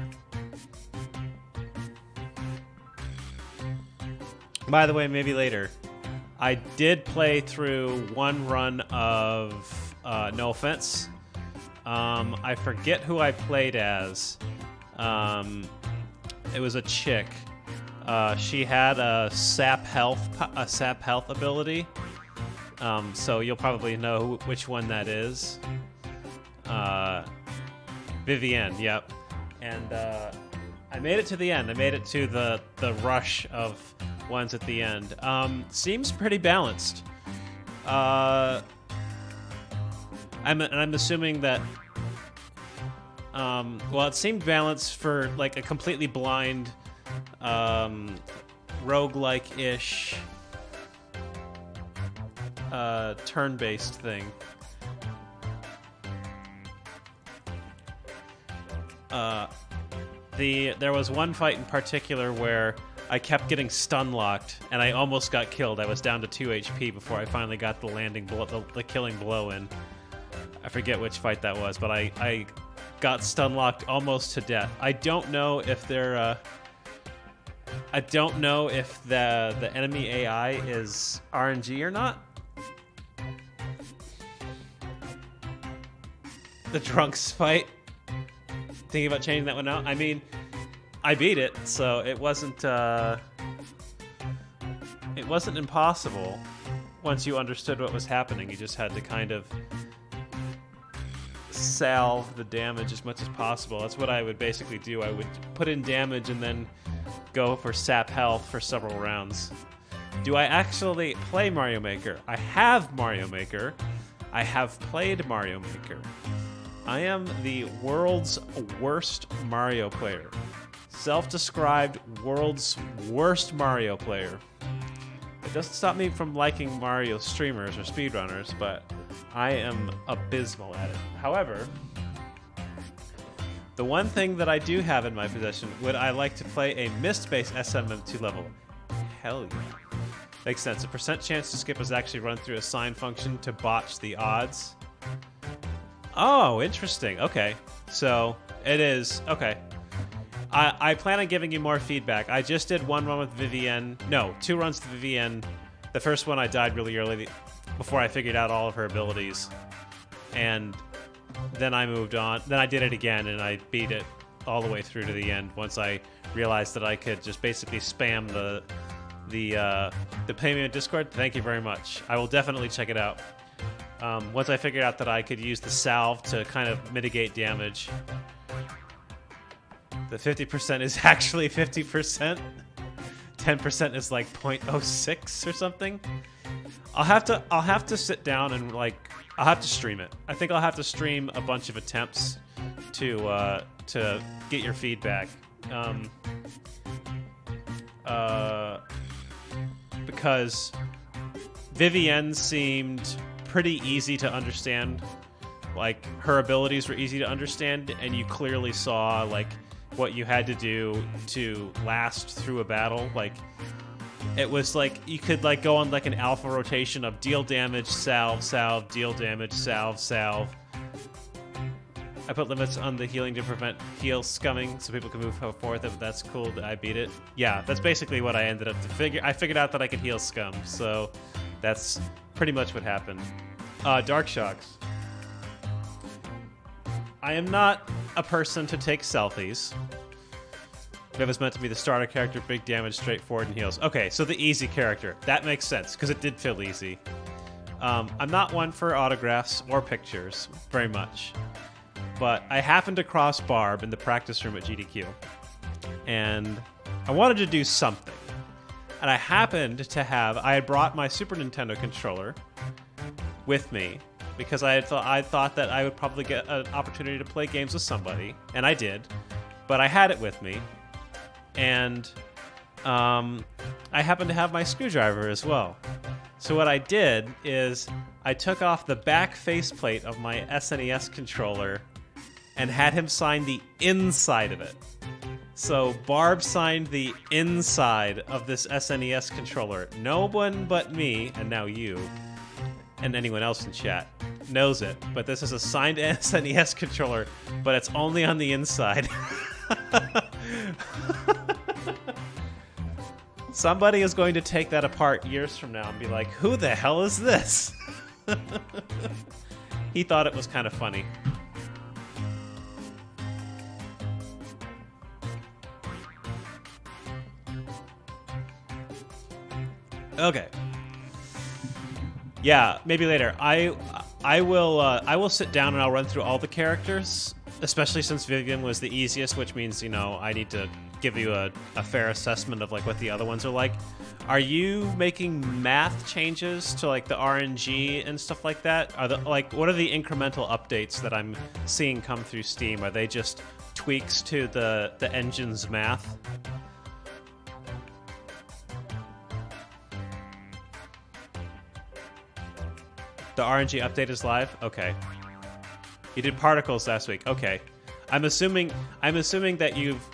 By the way, maybe later. I did play through one run of No Offense. I forget who I played as. It was a chick. She had a sap health ability. So you'll probably know which one that is. Vivienne, yep. And I made it to the end. I made it to the rush of ones at the end. Seems pretty balanced. I'm assuming that. Well, it seemed balanced for like a completely blind, roguelike-ish, turn-based thing. There was one fight in particular where I kept getting stun locked, and I almost got killed. I was down to 2 HP before I finally got the landing blow, the killing blow in. I forget which fight that was, but I got stun locked almost to death. I don't know if they're. I don't know if the enemy AI is RNG or not. The drunks fight. Thinking about changing that one out. I mean, I beat it, so it wasn't impossible once you understood what was happening. You just had to kind of salve the damage as much as possible. That's what I would basically do. I would put in damage and then go for sap health for several rounds. Do I actually play Mario Maker? I have Mario Maker. I have played Mario Maker. I am the world's worst Mario player. Self-described world's worst Mario player. It doesn't stop me from liking Mario streamers or speedrunners, but I am abysmal at it. However, the one thing that I do have in my possession, would I like to play a Mist-based SMM2 level? Hell yeah. Makes sense. The percent chance to skip is actually run through a sign function to botch the odds. Oh, interesting. Okay. So, it is. Okay. I plan on giving you more feedback. I just did one run with Vivienne. No, 2 runs with Vivienne. The first one I died really early before I figured out all of her abilities. And then I moved on. Then I did it again, and I beat it all the way through to the end once I realized that I could just basically spam the premium Discord. Thank you very much. I will definitely check it out. Once I figured out that I could use the salve to kind of mitigate damage. The 50% is actually 50%. 10% is like 0.06 or something. I'll have to sit down and I'll have to stream it. I think I'll have to stream a bunch of attempts to get your feedback. Because Vivienne seemed pretty easy to understand. Like, her abilities were easy to understand, and you clearly saw like what you had to do to last through a battle. Like, it was like you could like go on like an alpha rotation of deal damage, salve, salve, deal damage, salve, salve. I put limits on the healing to prevent heal scumming so people can move forth. If that's cool that I beat it. Yeah, that's basically what I ended up to figure. I figured out that I could heal scum, so that's pretty much what happened. Dark Shocks. I am not a person to take selfies. It was meant to be the starter character, big damage, straightforward, and heals. Okay, so the easy character. That makes sense, because it did feel easy. I'm not one for autographs or pictures, very much. But I happened to cross Barb in the practice room at GDQ. And I wanted to do something. And I happened to I had brought my Super Nintendo controller with me, because I thought that I would probably get an opportunity to play games with somebody, and I did, but I had it with me, and I happened to have my screwdriver as well. So what I did is I took off the back faceplate of my SNES controller and had him sign the inside of it. So Barb signed the inside of this SNES controller. No one but me, and now you, and anyone else in chat knows it, but this is a signed SNES controller, but it's only on the inside. Somebody is going to take that apart years from now and be like, who the hell is this? He thought it was kind of funny. Okay. Yeah, maybe later. I will sit down and I'll run through all the characters, especially since Vivian was the easiest, which means, you know, I need to give you a fair assessment of like what the other ones are like. Are you making math changes to like the RNG and stuff like that? Are the like what are the incremental updates that I'm seeing come through Steam? Are they just tweaks to the engine's math? The RNG update is live? Okay. You did particles last week. Okay. I'm assuming that you've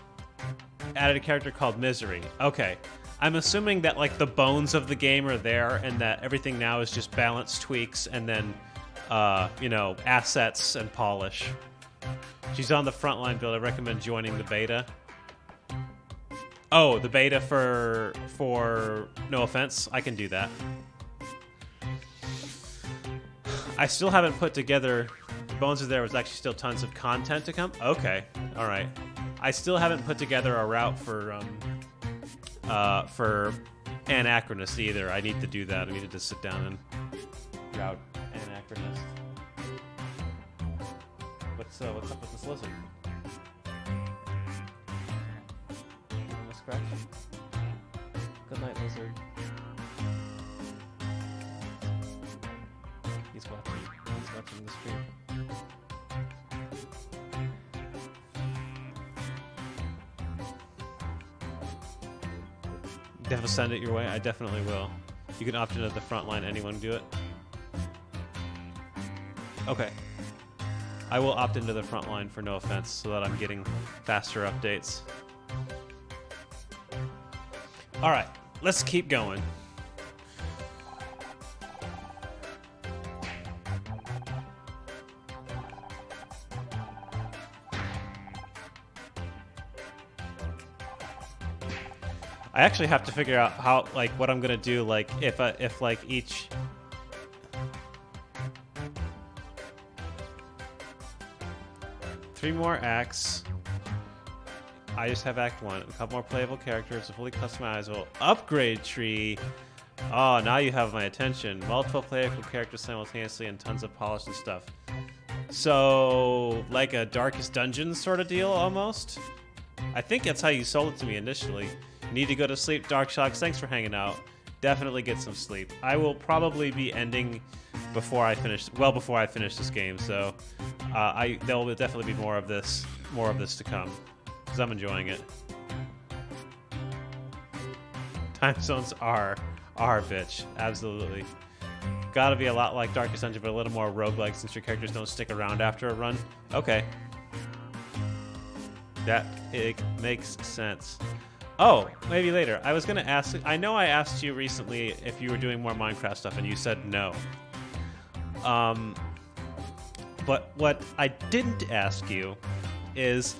added a character called Misery. Okay. I'm assuming that like the bones of the game are there and that everything now is just balance tweaks and then you know, assets and polish. She's on the frontline build. I recommend joining the beta. Oh, the beta for No Offense. I can do that. I still haven't put together. Bones is there was actually still tons of content to come. Okay, all right. I still haven't put together a route for Anachronist either. I need to do that. I needed to sit down and route Anachronist. What's up with this lizard? Wanna scratch? Good night, lizard. He's watching the stream. Definitely send it your way. I definitely will. You can opt into the front line. Anyone do it? Okay. I will opt into the front line for No Offense so that I'm getting faster updates. All right, let's keep going. I actually have to figure out how, like, what I'm gonna do, like, if like each. Three more acts. I just have Act 1. A couple more playable characters, a fully customizable upgrade tree. Oh, now you have my attention. Multiple playable characters simultaneously and tons of polish and stuff. So, like a Darkest Dungeon sort of deal, almost? I think that's how you sold it to me initially. Need to go to sleep, Dark Shocks. Thanks for hanging out. Definitely get some sleep. I will probably be ending before I finish this game. So there will definitely be more of this to come because I'm enjoying it. Time zones are bitch, absolutely. Gotta be a lot like Darkest Dungeon, but a little more roguelike since your characters don't stick around after a run. Okay, that it makes sense. Oh, maybe later. I was going to ask... I know I asked you recently if you were doing more Minecraft stuff, and you said no. But what I didn't ask you is,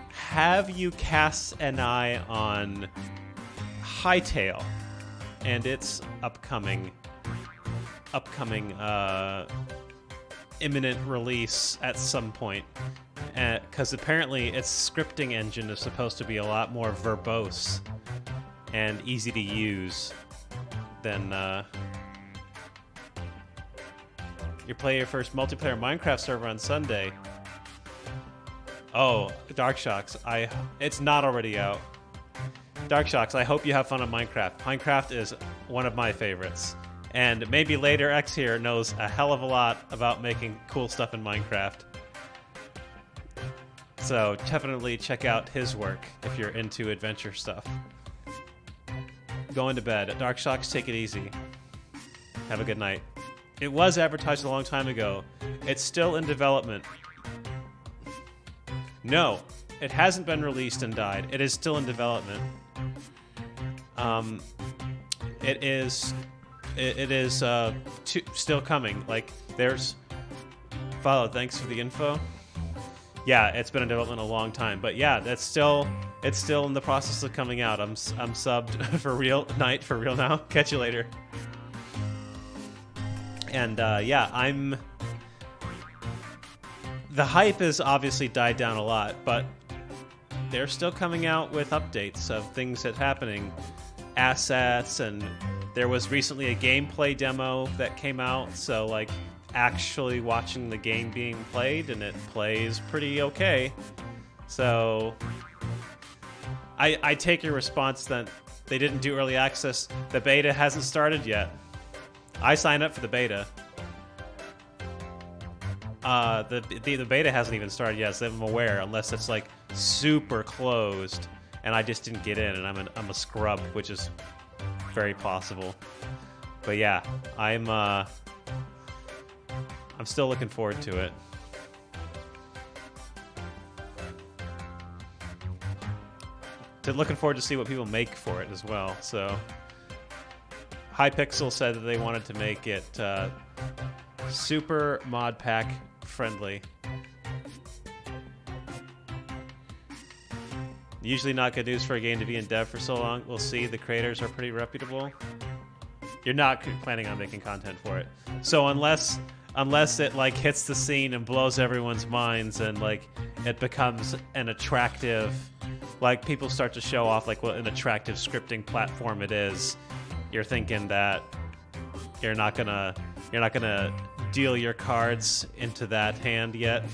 have you cast an eye on Hytale and its upcoming imminent release at some point? Because apparently its scripting engine is supposed to be a lot more verbose and easy to use than you play your first multiplayer Minecraft server on Sunday. Oh, Dark Shocks, it's not already out. Dark Shocks, I hope you have fun on Minecraft. Minecraft is one of my favorites. And maybe later X here knows a hell of a lot about making cool stuff in Minecraft. So definitely check out his work if you're into adventure stuff. Going to bed. Dark Shocks, take it easy. Have a good night. It was advertised a long time ago. It's still in development. No, it hasn't been released and died. It is still in development. It is still coming. Like, there's... Follow, thanks for the info. Yeah, it's been in development a long time, but yeah, it's still in the process of coming out. I'm subbed for real night for real now. Catch you later. And yeah, the hype has obviously died down a lot, but they're still coming out with updates of things that happening, assets, and there was recently a gameplay demo that came out, so like actually watching the game being played, and it plays pretty okay. So I take your response that they didn't do early access. The beta hasn't started yet. I signed up for the beta. The beta hasn't even started yet, so I'm aware, unless it's like super closed, and I just didn't get in, and I'm a scrub, which is very possible. But yeah, I'm still looking forward to it. Looking forward to see what people make for it as well. So, Hypixel said that they wanted to make it super mod pack friendly. Usually not good news for a game to be in dev for so long. We'll see. The creators are pretty reputable. You're not planning on making content for it. So unless it like hits the scene and blows everyone's minds and like it becomes an attractive, like people start to show off like what an attractive scripting platform it is, you're thinking that you're not gonna deal your cards into that hand yet.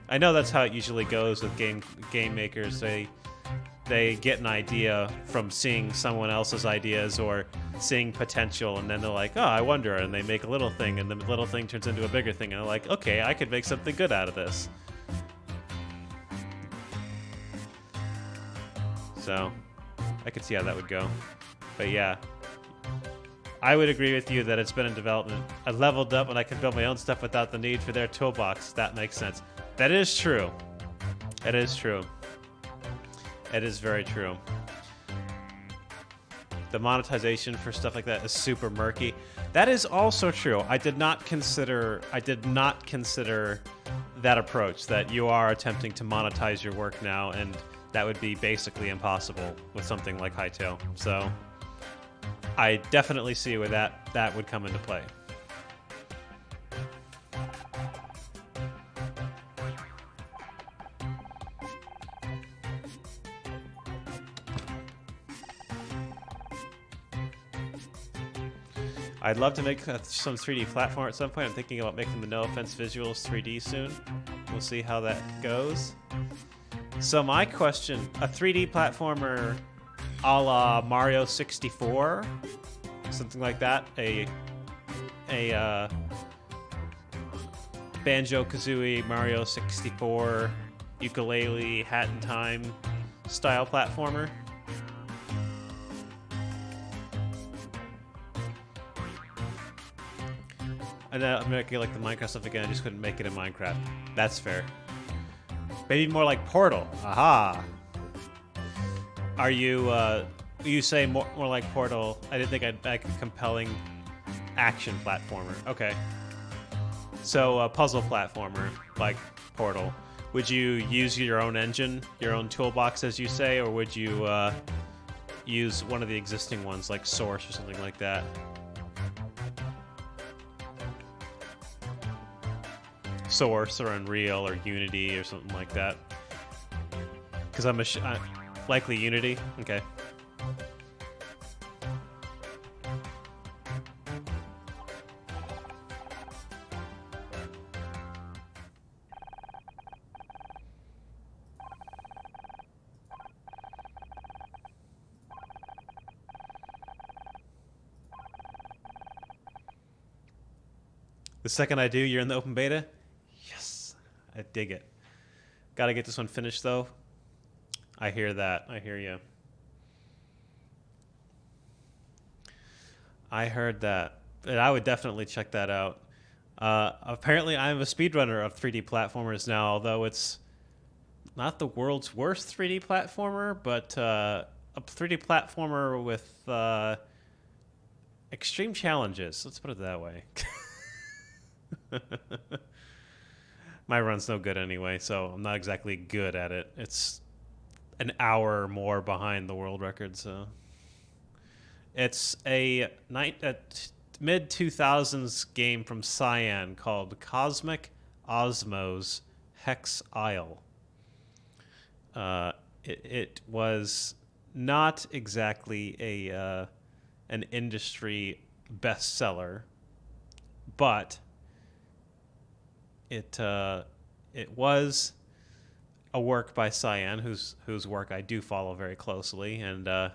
I know that's how it usually goes with game makers. They get an idea from seeing someone else's ideas or seeing potential, and then they're like, oh, I wonder, and they make a little thing, and the little thing turns into a bigger thing, and they're like, okay, I could make something good out of this. So I could see how that would go. But yeah, I would agree with you that it's been in development. I leveled up and I can build my own stuff without the need for their toolbox. That makes sense. That is true. It is true. It is very true. The monetization for stuff like that is super murky. That is also true. I did not consider that approach, that you are attempting to monetize your work now, and that would be basically impossible with something like Hytale. So I definitely see where that would come into play. I'd love to make some 3D platform at some point. I'm thinking about making the No Offense visuals 3D soon. We'll see how that goes. So my question, a 3D platformer a la Mario 64, something like that, a Banjo-Kazooie Mario 64 ukulele Hat in Time style platformer. And I'm making like the Minecraft stuff again. I just couldn't make it in Minecraft. That's fair. Maybe more like Portal. Aha. Are you? You say more like Portal? I didn't think I'd make a compelling action platformer. Okay. So a puzzle platformer like Portal. Would you use your own engine, your own toolbox, as you say, or would you use one of the existing ones like Source or something like that? Source or Unreal or Unity or something like that. Because I'm likely Unity. Okay. The second I do, you're in the open beta? Yes. I dig it. Gotta get this one finished, though. I hear that. I hear you. I heard that. And I would definitely check that out. Apparently, I'm a speedrunner of 3D platformers now, although it's not the world's worst 3D platformer, but a 3D platformer with extreme challenges. Let's put it that way. My run's no good anyway, so I'm not exactly good at it. It's an hour more behind the world record, so it's a mid 2000s game from Cyan called Cosmic Osmos Hex Isle. It was not exactly an industry bestseller, but it was a work by Cyan, whose work I do follow very closely, and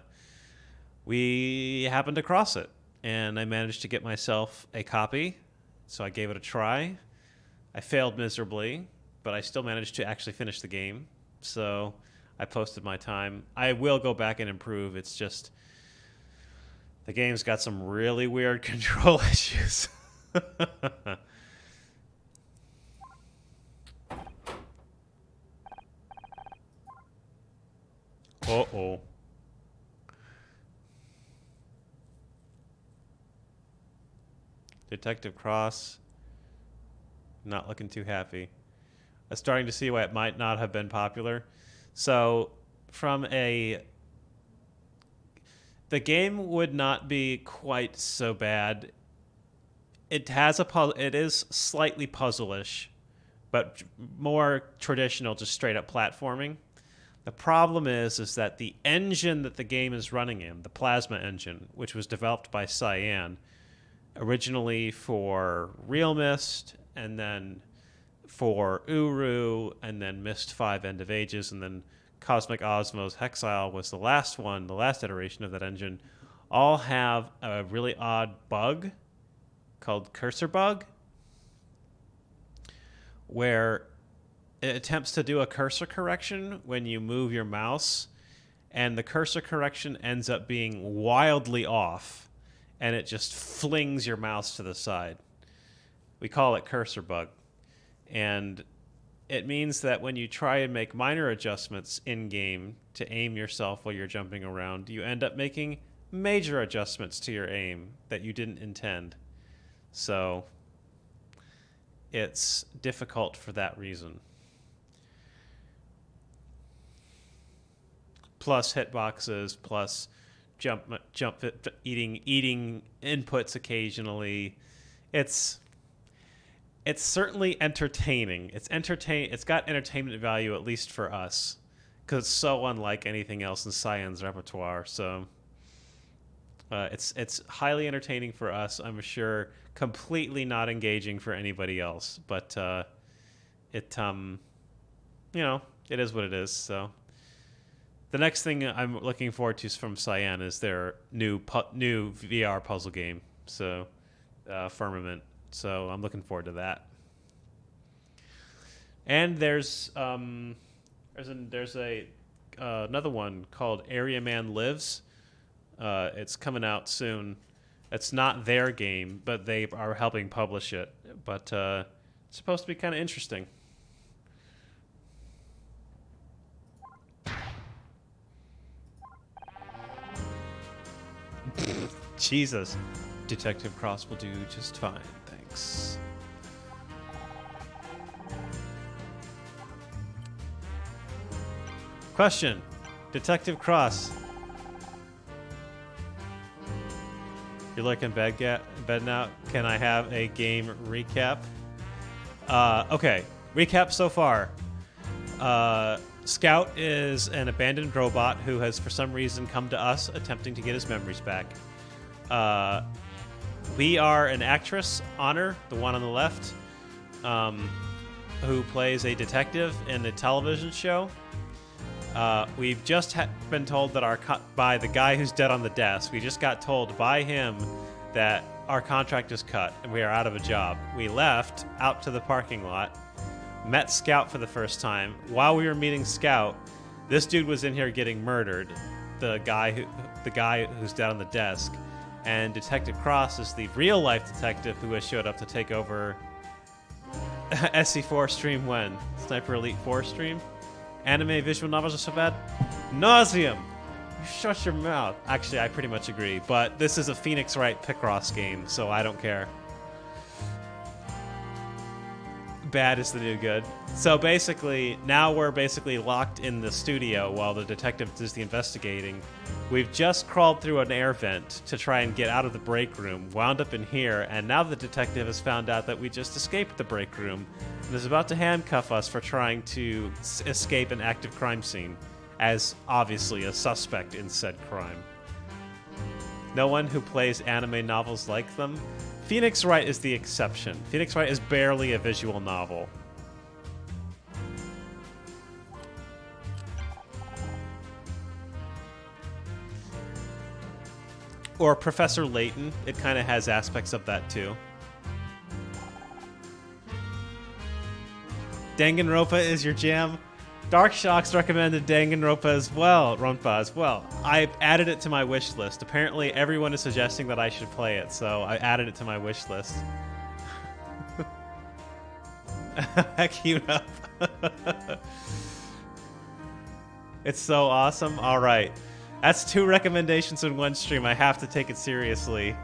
we happened across it, and I managed to get myself a copy, so I gave it a try. I failed miserably, but I still managed to actually finish the game, so I posted my time. I will go back and improve. It's just the game's got some really weird control issues. Uh-oh. Detective Cross, not looking too happy. I'm starting to see why it might not have been popular. So, the game would not be quite so bad. It has it is slightly puzzle-ish, but more traditional, just straight up platforming. The problem is that the engine that the game is running in, the Plasma engine, which was developed by Cyan, originally for Real Mist, and then for Uru, and then Mist 5 End of Ages, and then Cosmic Osmos Hexile was the last one, the last iteration of that engine, all have a really odd bug called cursor bug, where it attempts to do a cursor correction when you move your mouse, and the cursor correction ends up being wildly off, and it just flings your mouse to the side. We call it cursor bug. And it means that when you try and make minor adjustments in-game to aim yourself while you're jumping around, you end up making major adjustments to your aim that you didn't intend. So it's difficult for that reason. Plus hitboxes, plus eating inputs occasionally. It's certainly entertaining. It's got entertainment value, at least for us, because it's so unlike anything else in Cyan's repertoire. So it's highly entertaining for us. I'm sure completely not engaging for anybody else, but it is what it is. So the next thing I'm looking forward to from Cyan is their new VR puzzle game. So Firmament. So I'm looking forward to that. And there's another one called Area Man Lives. It's coming out soon. It's not their game, but they are helping publish it. But it's supposed to be kind of interesting. Jesus. Detective Cross will do just fine, thanks. Question. Detective Cross. You're looking bed now. Can I have a game recap? Okay. Recap so far. Scout is an abandoned robot who has for some reason come to us attempting to get his memories back. We are an actress, Honor, the one on the left, who plays a detective in a television show. We've just been told that by the guy who's dead on the desk, we just got told by him that our contract is cut and we are out of a job. We left out to the parking lot, met Scout for the first time. While we were meeting Scout, this dude was in here getting murdered, the guy who's dead on the desk. And Detective Cross is the real-life detective who has showed up to take over SC4 stream when? Sniper Elite 4 stream? Anime visual novels are so bad? Nauseum! Shut your mouth. Actually, I pretty much agree. But this is a Phoenix Wright Picross game, so I don't care. Bad is the new good. So basically, now we're basically locked in the studio while the detective does the investigating. We've just crawled through an air vent to try and get out of the break room, wound up in here, and now the detective has found out that we just escaped the break room and is about to handcuff us for trying to escape an active crime scene, as obviously a suspect in said crime. No one who plays anime novels like them. Phoenix Wright is the exception. Phoenix Wright is barely a visual novel. Or Professor Layton. It kind of has aspects of that too. Danganronpa is your jam. Dark Shocks recommended Danganronpa as well, Ronpa as well. I added it to my wish list. Apparently everyone is suggesting that I should play it, so I added it to my wish list. Heck you up. It's so awesome. All right. That's 2 recommendations in one stream. I have to take it seriously.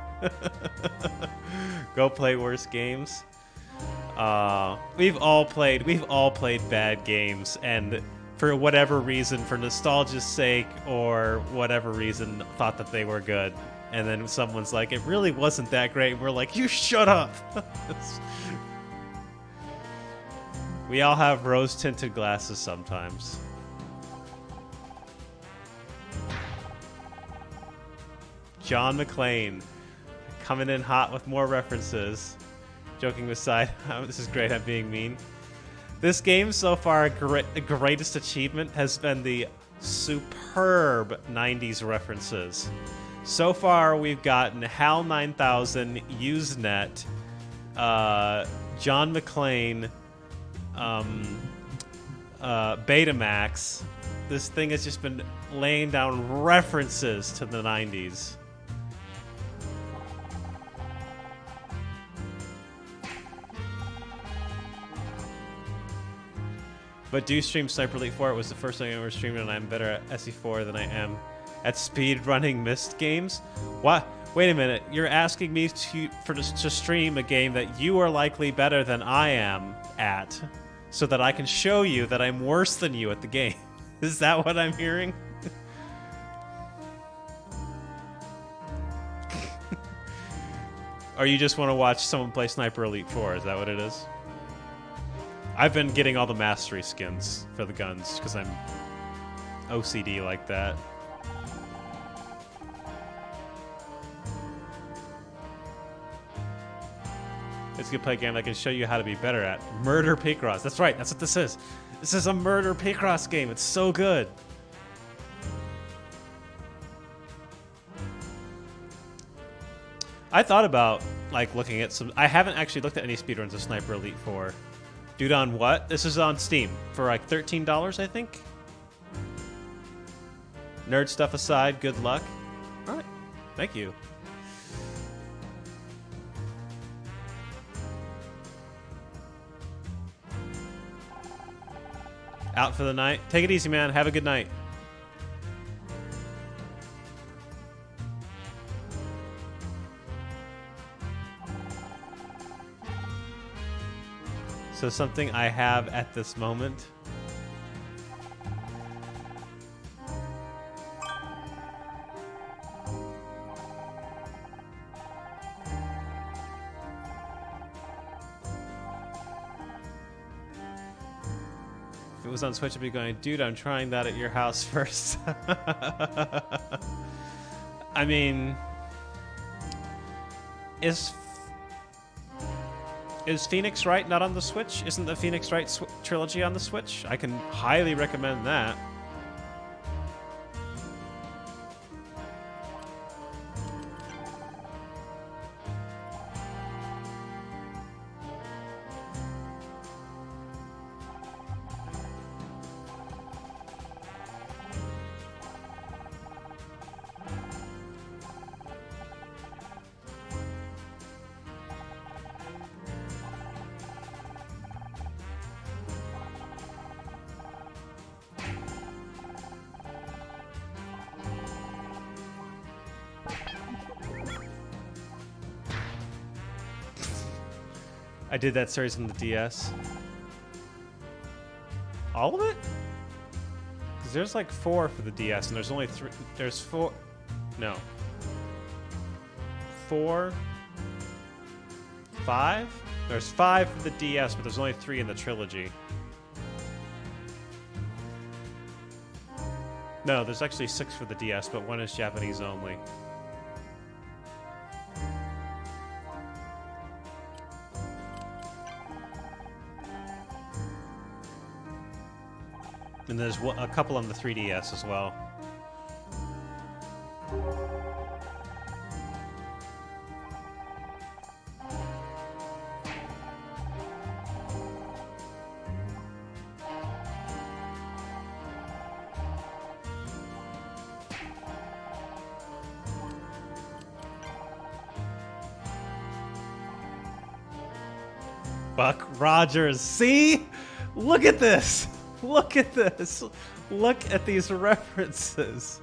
Go play worse games. We've all played bad games, and for whatever reason, for nostalgia's sake or whatever reason, thought that they were good. And then someone's like, it really wasn't that great. And we're like, you shut up. We all have rose-tinted glasses sometimes. John McClane, coming in hot with more references. Joking aside, this is great, I'm being mean. This game so far, greatest achievement has been the superb 90s references. So far, we've gotten HAL 9000, Usenet, John McClane, Betamax. This thing has just been laying down references to the 90s. But do stream Sniper Elite 4. It was the first thing I ever streamed, and I'm better at SE4 than I am at speedrunning Myst games. What? Wait a minute. You're asking me to stream a game that you are likely better than I am at, so that I can show you that I'm worse than you at the game. Is that what I'm hearing? Or you just want to watch someone play Sniper Elite 4? Is that what it is? I've been getting all the mastery skins for the guns because I'm OCD like that. It's a good play game I can show you how to be better at. Murder Picross. That's right. That's what this is. This is a Murder Picross game. It's so good. I thought about like looking at some. I haven't actually looked at any speedruns of Sniper Elite 4. Dude, on what? This is on Steam for like $13, I think. Nerd stuff aside, good luck. All right, thank you. Out for the night. Take it easy, man. Have a good night. So something I have at this moment. If it was on Switch, I'd be going, dude, I'm trying that at your house first. I mean, is Phoenix Wright not on the Switch? Isn't the Phoenix Wright trilogy on the Switch? I can highly recommend that. I did that series on the DS. All of it? Because there's like 4 for the DS, and there's only 3. There's 4. No. 4. 5? There's 5 for the DS, but there's only 3 in the trilogy. No, there's actually 6 for the DS, but 1 is Japanese only. And there's a couple on the 3DS as well. Buck Rogers. See? Look at this. Look at this. Look at these references.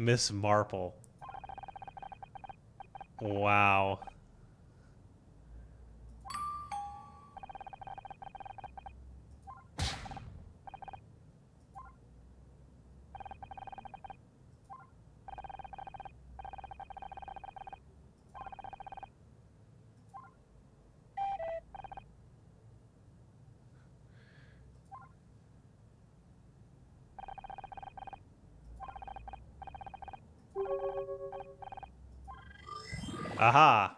Miss Marple. Wow. Aha.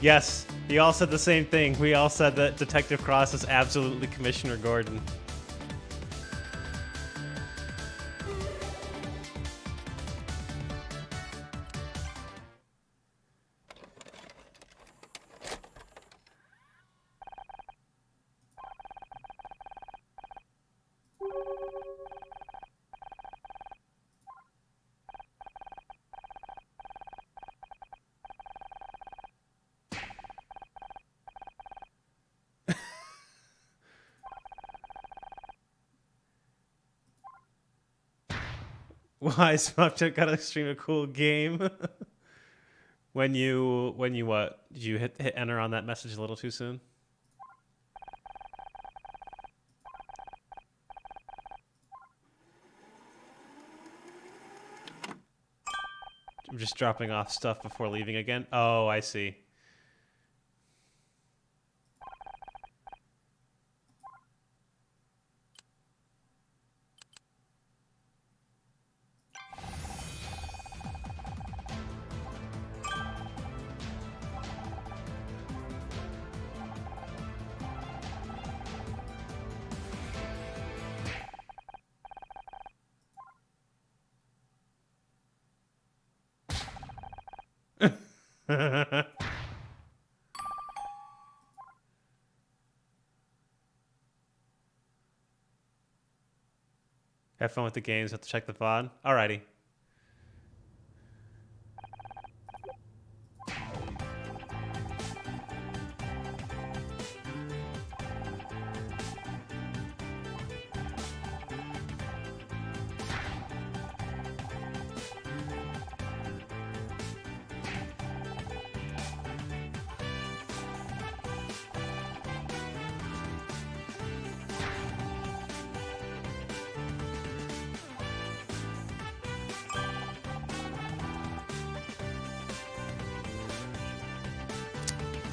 Yes, he all said the same thing. We all said that Detective Cross is absolutely Commissioner Gordon. Why Snapchat got to stream a cool game? when you what? Did you hit enter on that message a little too soon? I'm just dropping off stuff before leaving again. Oh, I see. Have fun with the games. Have to check the VOD. Alrighty.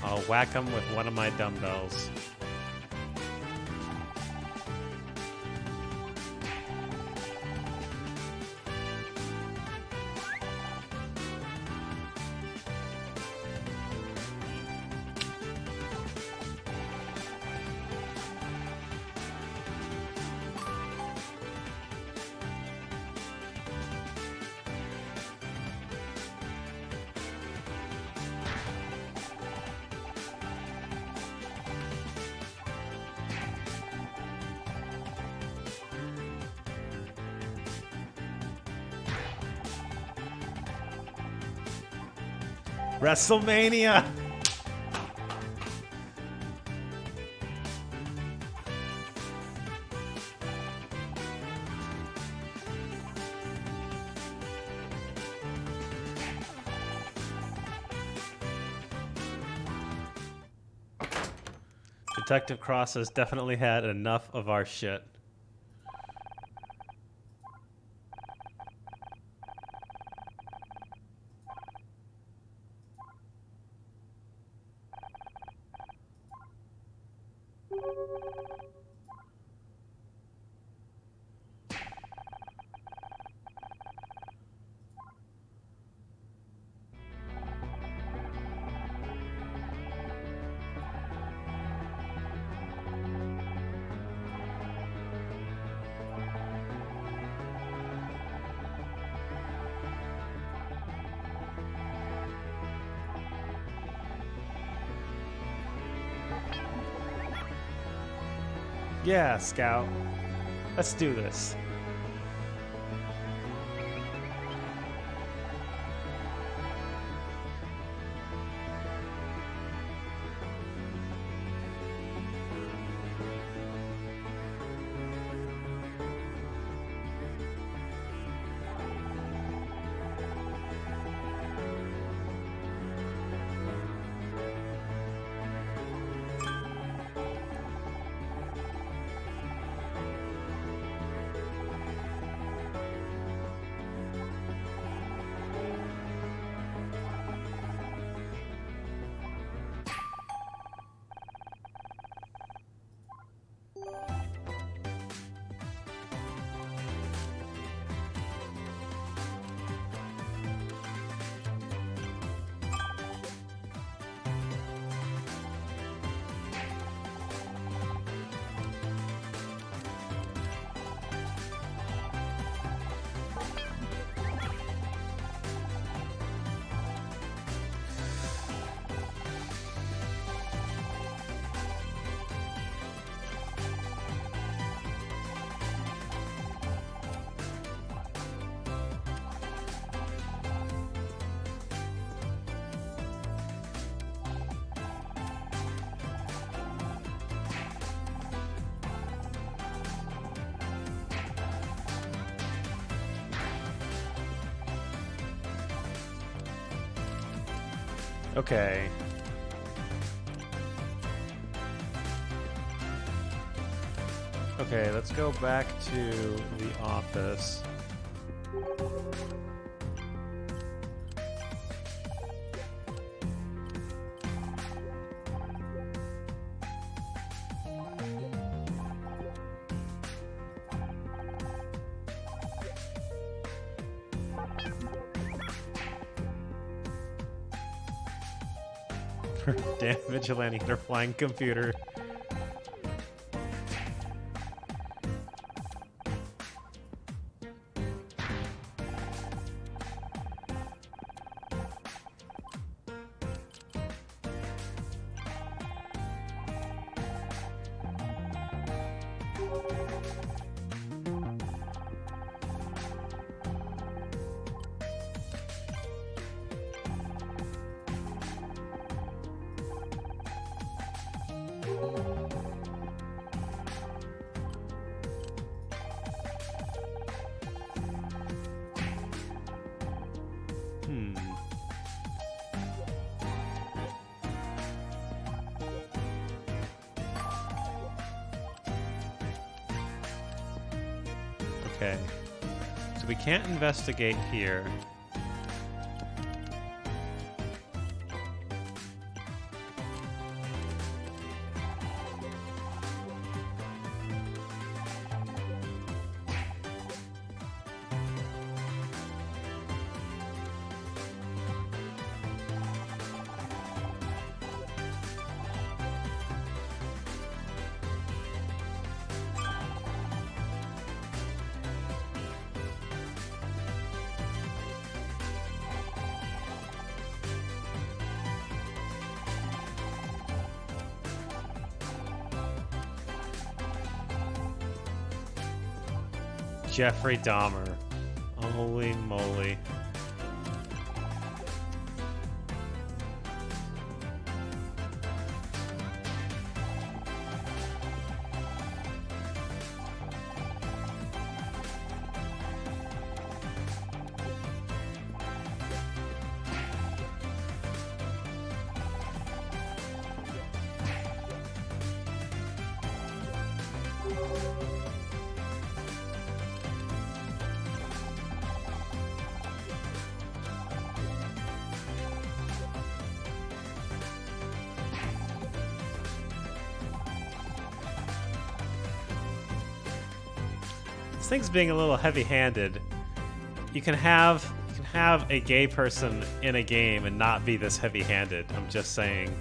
I'll whack him with one of my dumbbells. WrestleMania! Detective Cross has definitely had enough of our shit. Yeah, Scout. Let's do this. Okay. Okay, let's go back to the office. Damn vigilante and her flying computer. Okay. So we can't investigate here. Jeffrey Dahmer. Holy moly. This thing's being a little heavy-handed. You can have a gay person in a game and not be this heavy-handed. I'm just saying.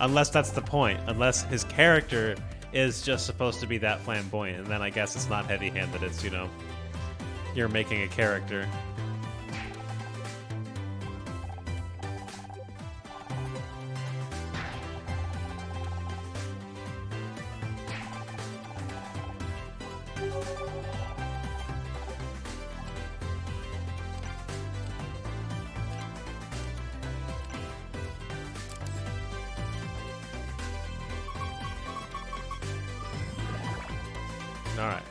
Unless that's the point. Unless his character is just supposed to be that flamboyant, and then I guess it's not heavy-handed. It's, you know, you're making a character. All right.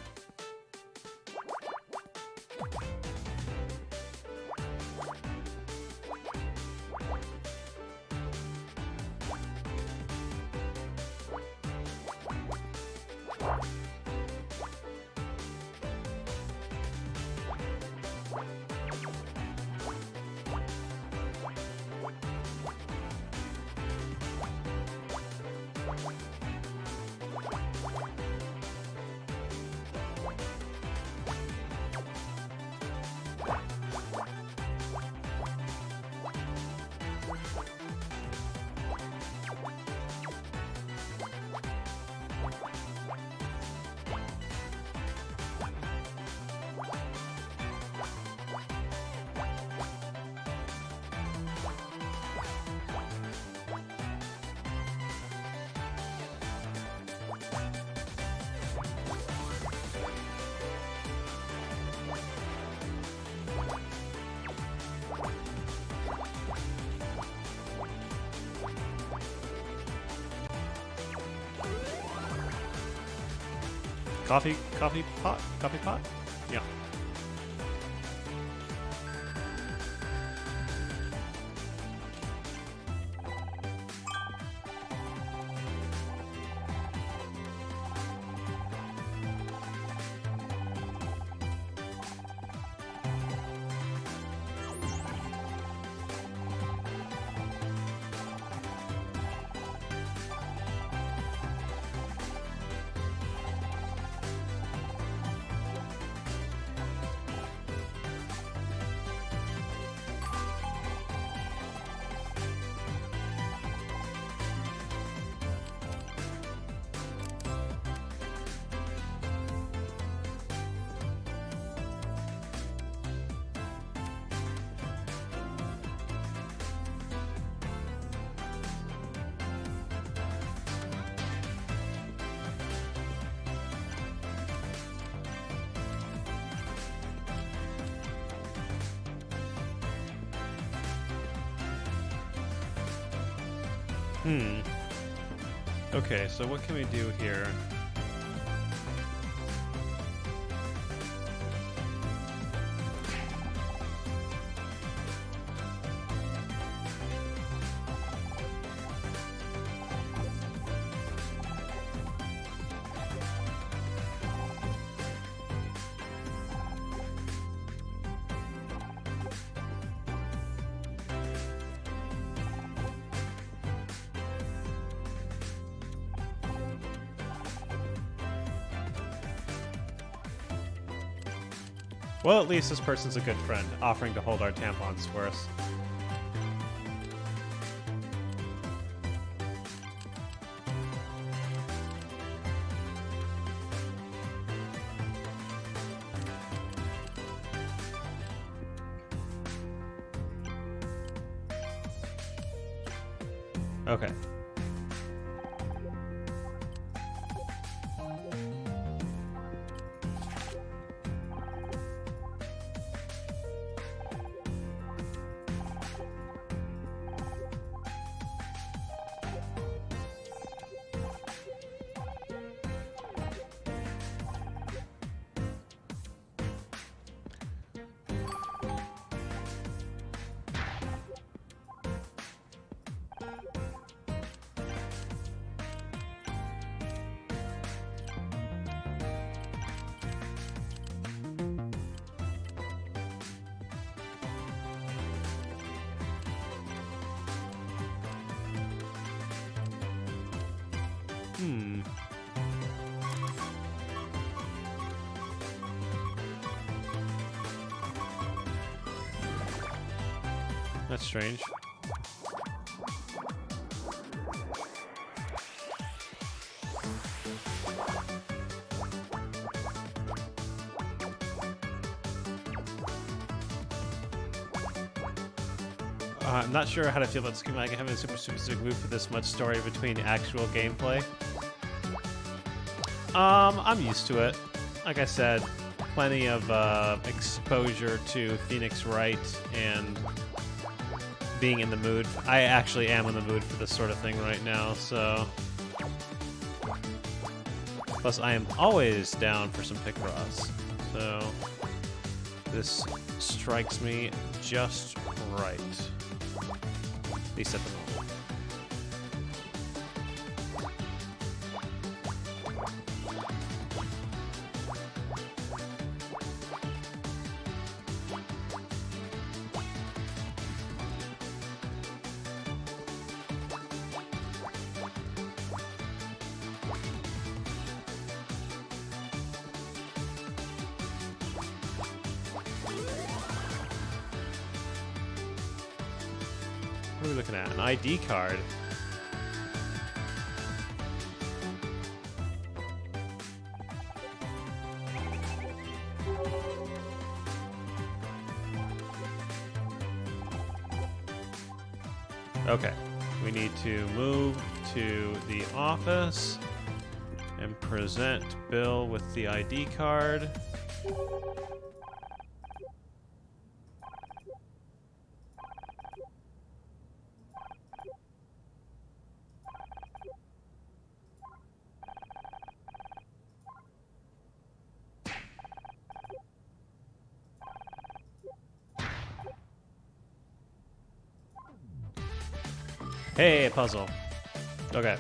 Coffee pot? Yeah. Okay, so what can we do here? Well, at least this person's a good friend, offering to hold our tampons for us. Okay. That's strange. I'm not sure how to feel about like having a super specific move for this much story between actual gameplay. I'm used to it. Like I said, plenty of exposure to Phoenix Wright and being in the mood. I actually am in the mood for this sort of thing right now, so. Plus, I am always down for some picross, so this strikes me just right. At least at the moment. What are we looking at? An ID card. Okay, we need to move to the office and present Bill with the ID card. Hey, puzzle. Okay.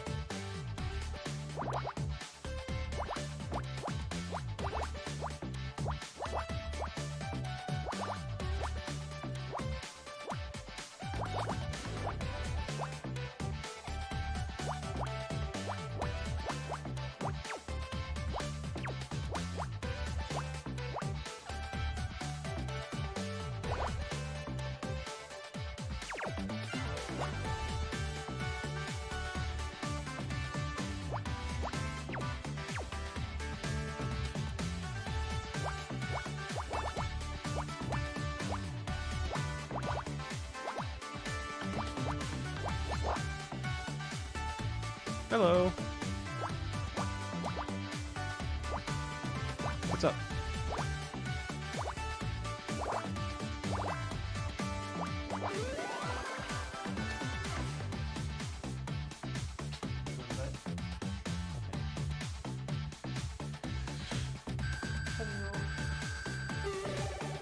Hello. What's up?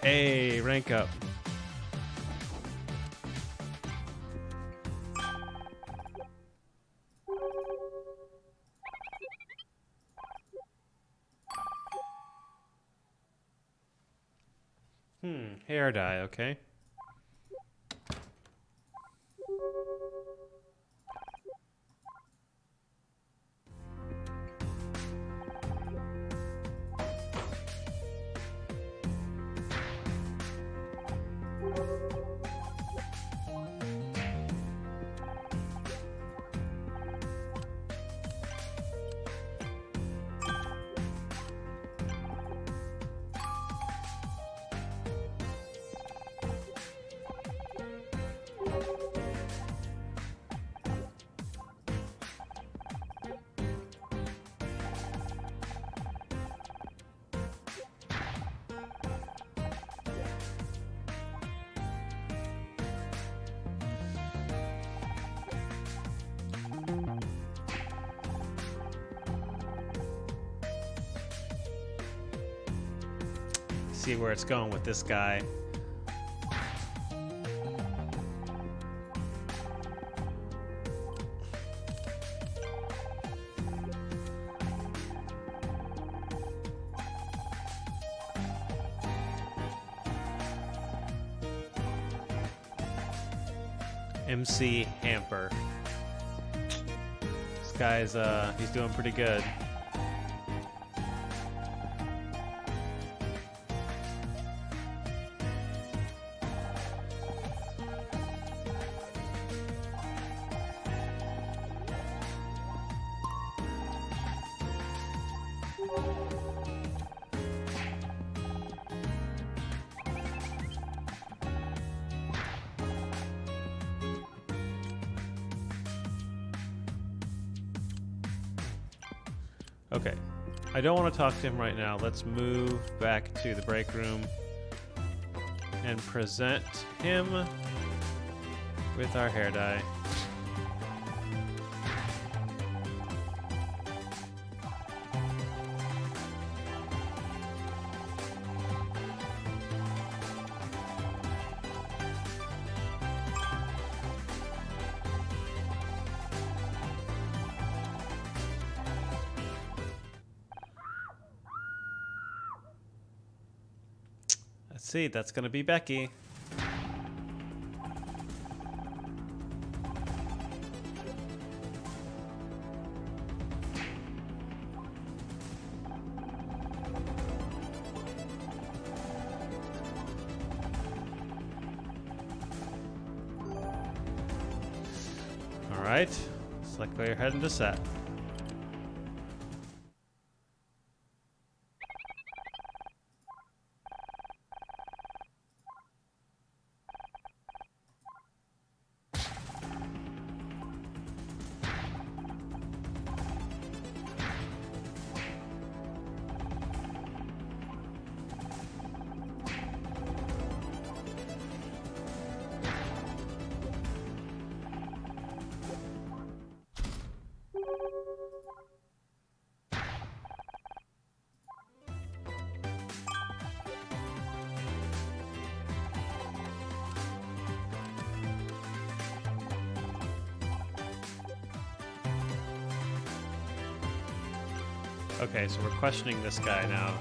Hey, rank up. Hair dye, okay. See where it's going with this guy. MC Hamper. This guy's he's doing pretty good. Okay. I don't want to talk to him right now. Let's move back to the break room and present him with our hair dye. Let's see, that's gonna be Becky. All right, select where you're heading to set. Okay, so we're questioning this guy now.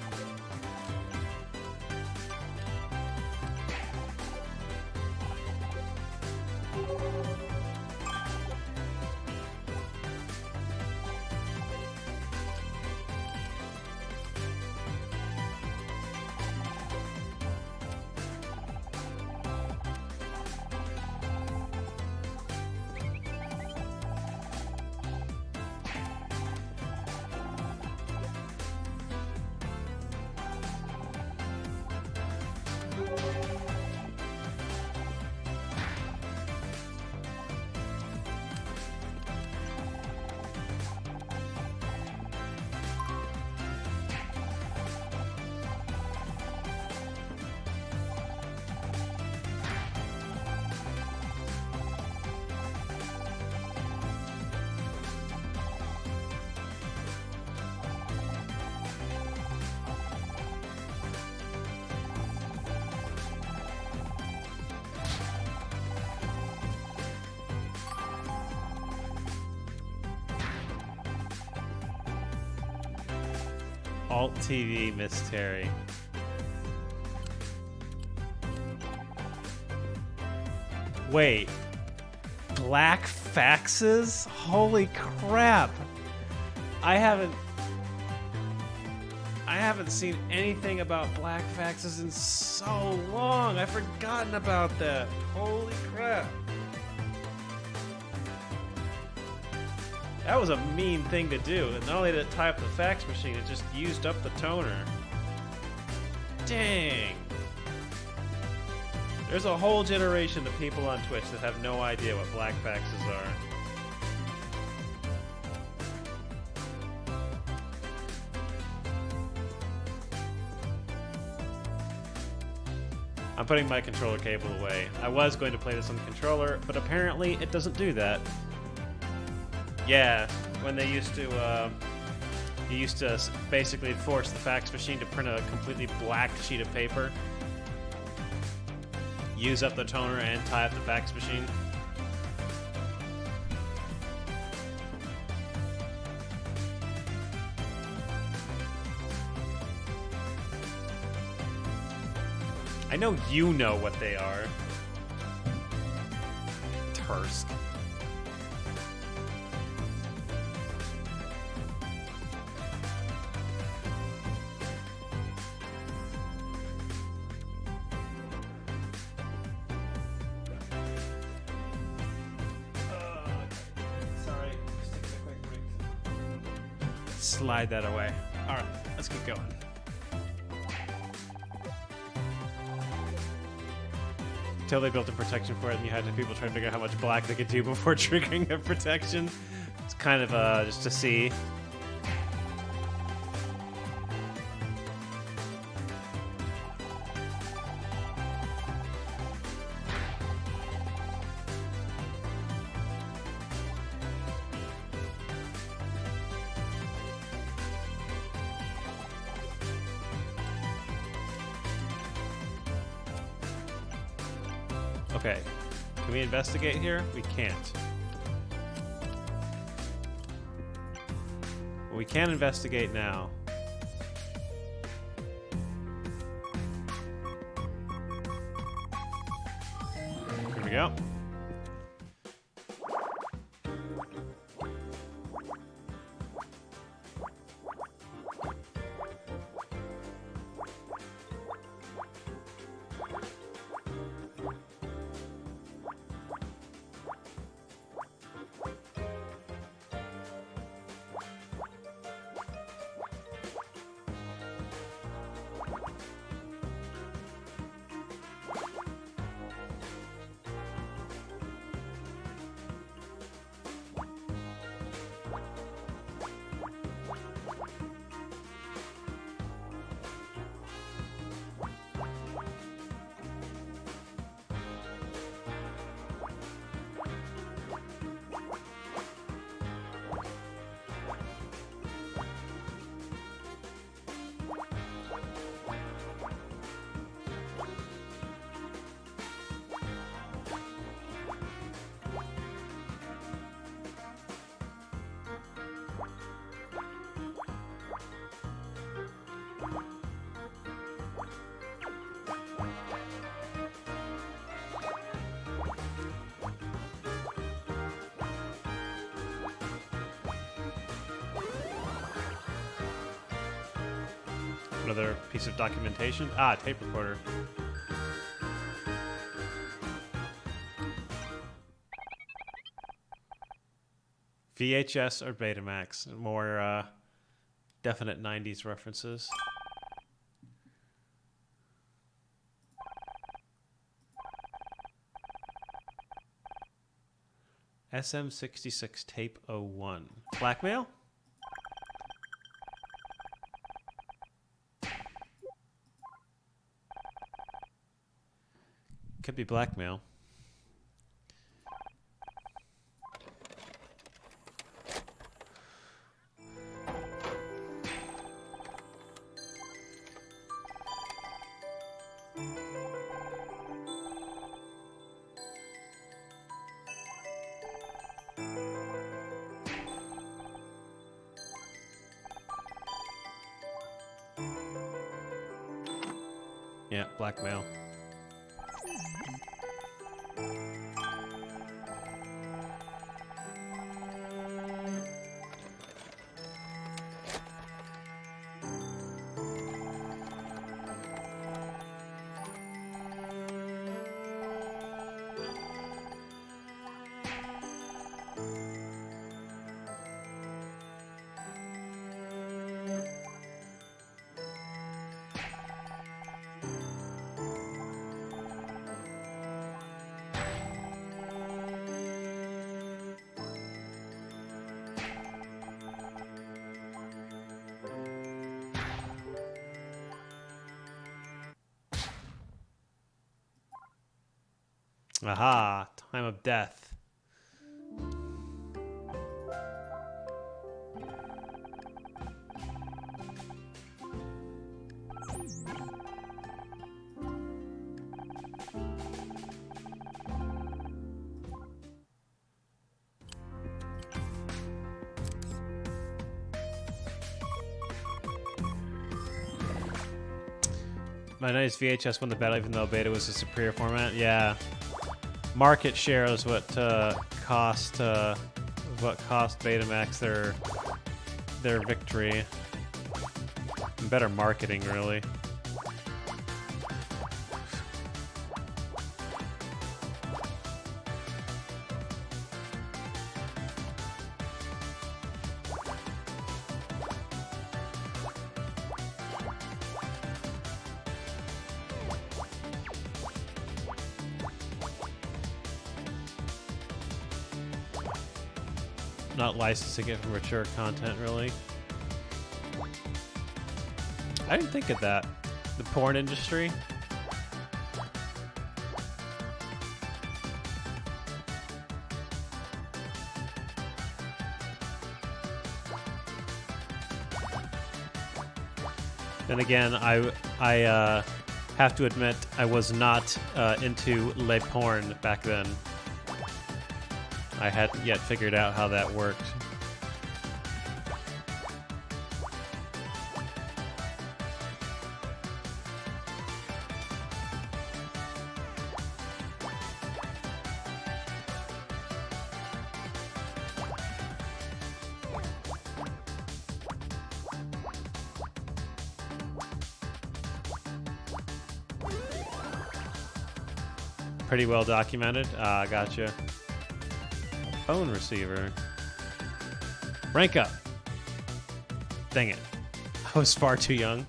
Alt TV, Miss Terry. Wait. Black faxes? Holy crap. I haven't seen anything about black faxes in so long. I've forgotten about that. Holy crap. That was a mean thing to do. And not only did it tie up the fax machine, it just used up the toner. Dang. There's a whole generation of people on Twitch that have no idea what black faxes are. I'm putting my controller cable away. I was going to play this on the controller, but apparently it doesn't do that. Yeah, when they used to, you used to basically force the fax machine to print a completely black sheet of paper, use up the toner, and tie up the fax machine. I know you know what they are. Tursk. Sorry, just taking a quick break. Slide that away. All right, let's keep going. Until they built a protection for it, and you had people try to figure out how much black they could do before triggering a protection. It's kind of just to see. Okay, can we investigate here? We can't. Well, we can investigate now. Here we go. Another piece of documentation. Ah, tape recorder. VHS or Betamax? More definite 90s references. SM66 tape 01. Blackmail? Could be blackmail. Yeah, blackmail. Aha, time of death. My nice VHS won the battle even though beta was a superior format. Yeah. Market share is what cost Betamax their victory. Better marketing, really. not licensing it for mature content, really. I didn't think of that. The porn industry. Then again, I have to admit I was not into le porn back then. I hadn't yet figured out how that worked. Pretty well documented. Gotcha. Phone receiver. Rank up. Dang it. I was far too young.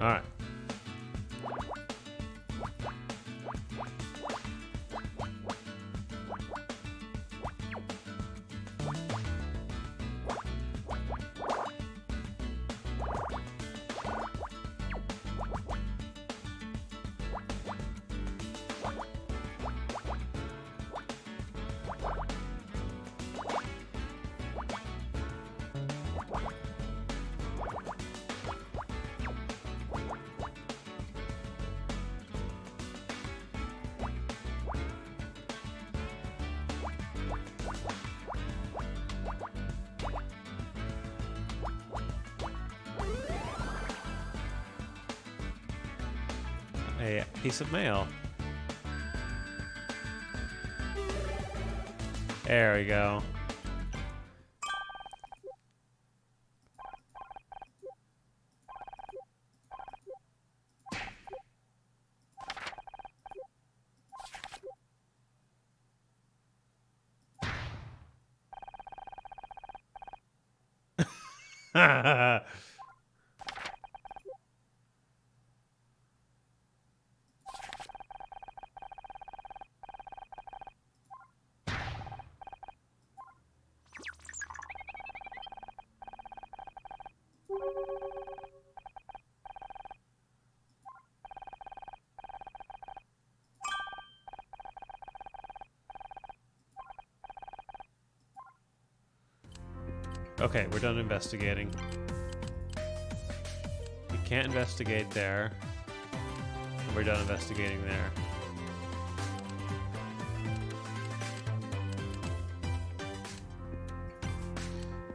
All right. A piece of mail. There we go. Okay, we're done investigating. You can't investigate there. We're done investigating there.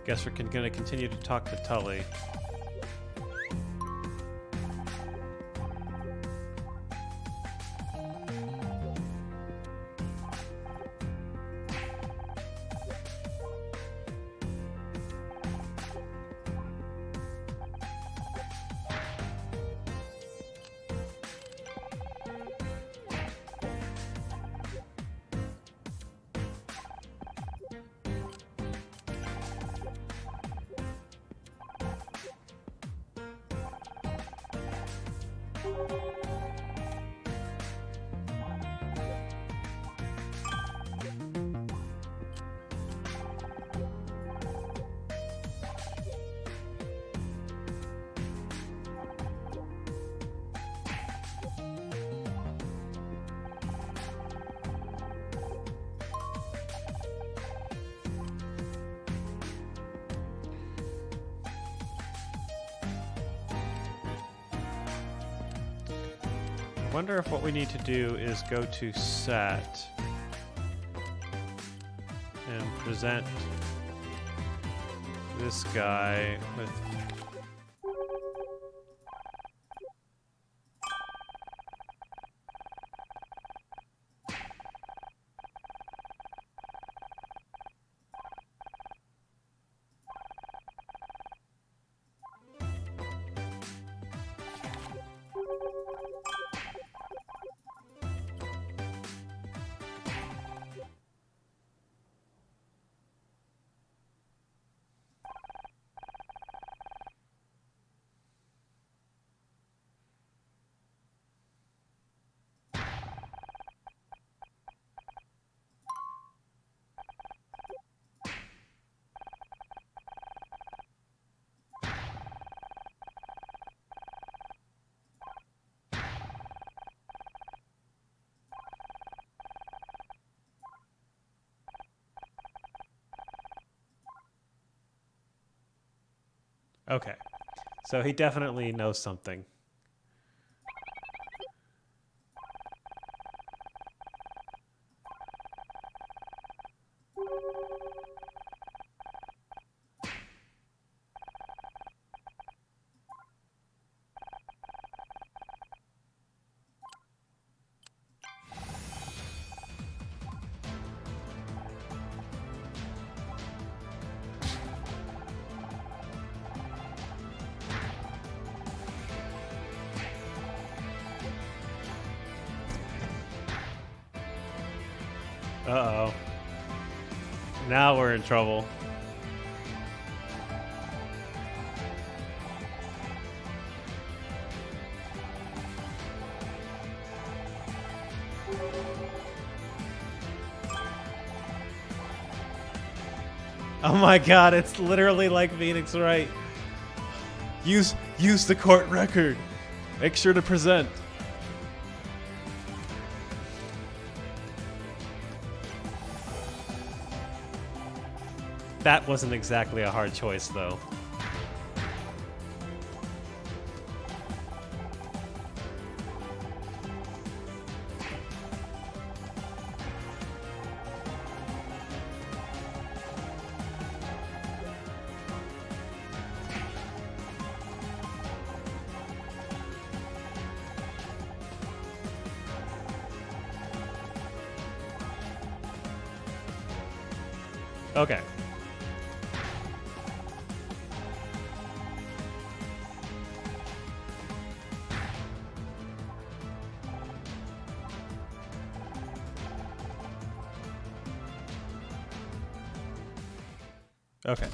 Guess we're gonna continue to talk to Tully. I wonder if what we need to do is go to set and present this guy with Okay. So he definitely knows something. Uh-oh. Now we're in trouble. Oh my god, it's literally like Phoenix Wright. Use the court record. Make sure to present. That wasn't exactly a hard choice, though. Okay. Okay.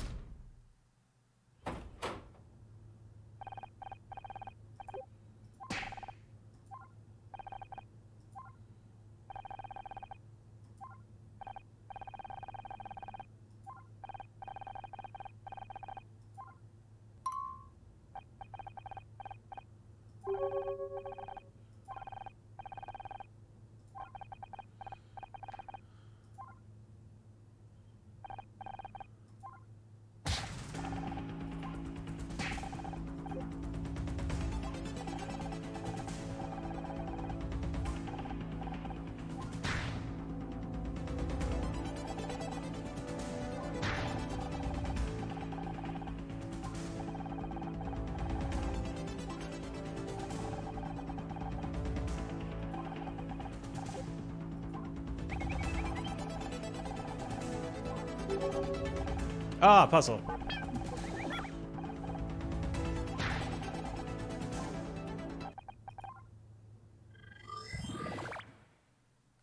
Ah, puzzle.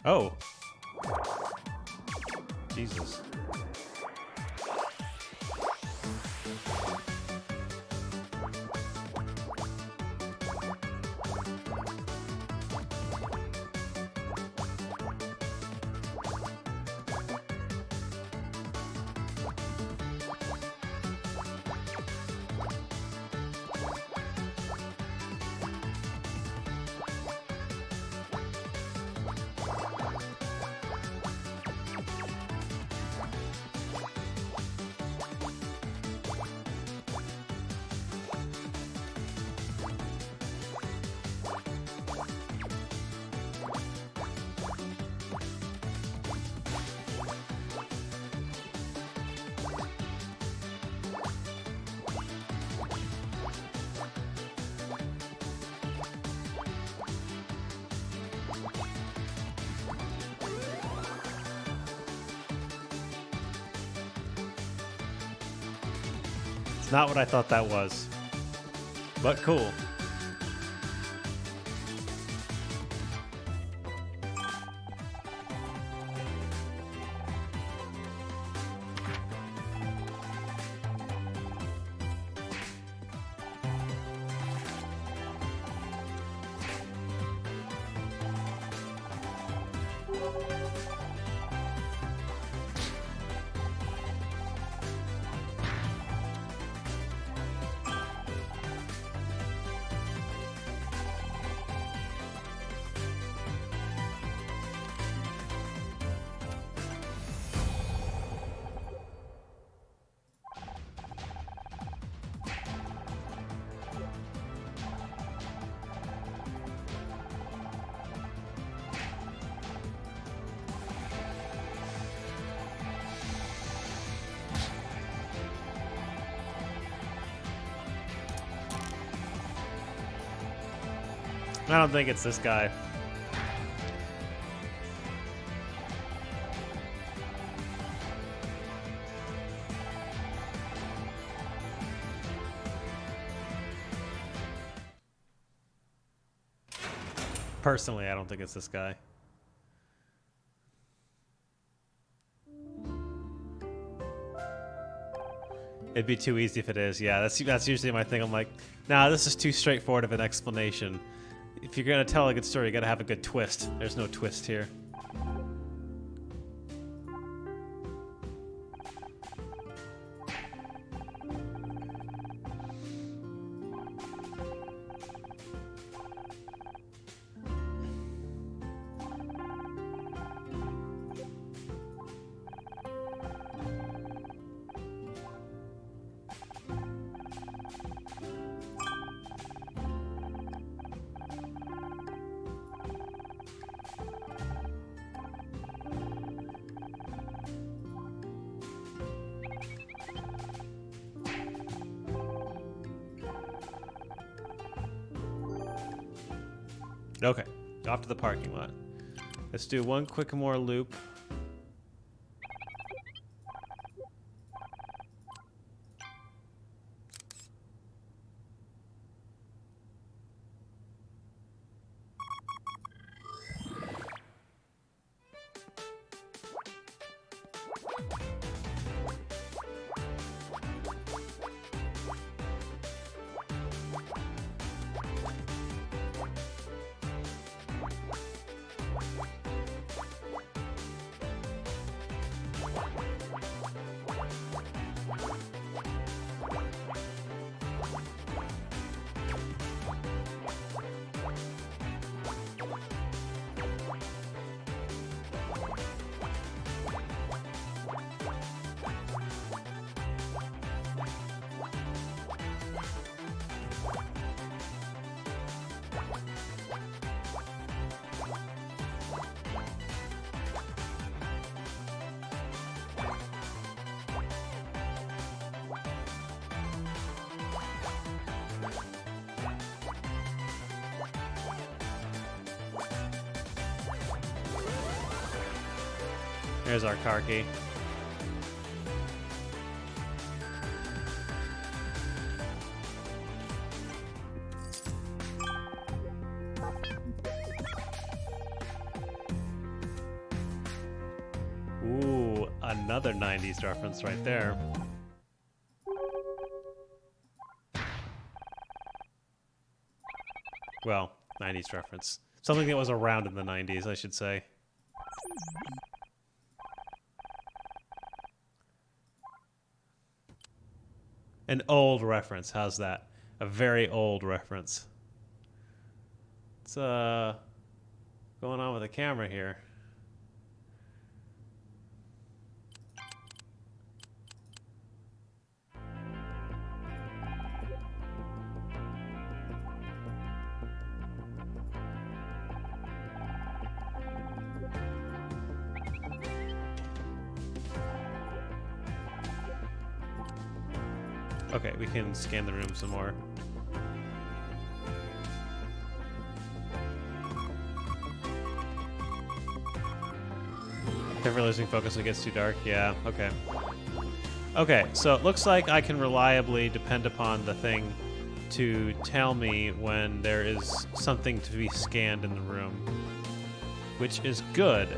Oh. Jesus. It's not what I thought that was. But cool. I don't think it's this guy. Personally, I don't think it's this guy. It'd be too easy if it is. Yeah, that's usually my thing. I'm like, nah, this is too straightforward of an explanation. If you're gonna tell a good story, you gotta have a good twist. There's no twist here. Okay, off to the parking lot. Let's do one quick more loop. There's our car key. Ooh, another 90s reference right there. Well, 90s reference. Something that was around in the 90s, I should say. An old reference. How's that? A very old reference. What's going on with the camera here? Okay, we can scan the room some more. If we're losing focus, it gets too dark. Yeah, okay. Okay, so it looks like I can reliably depend upon the thing to tell me when there is something to be scanned in the room, which is good.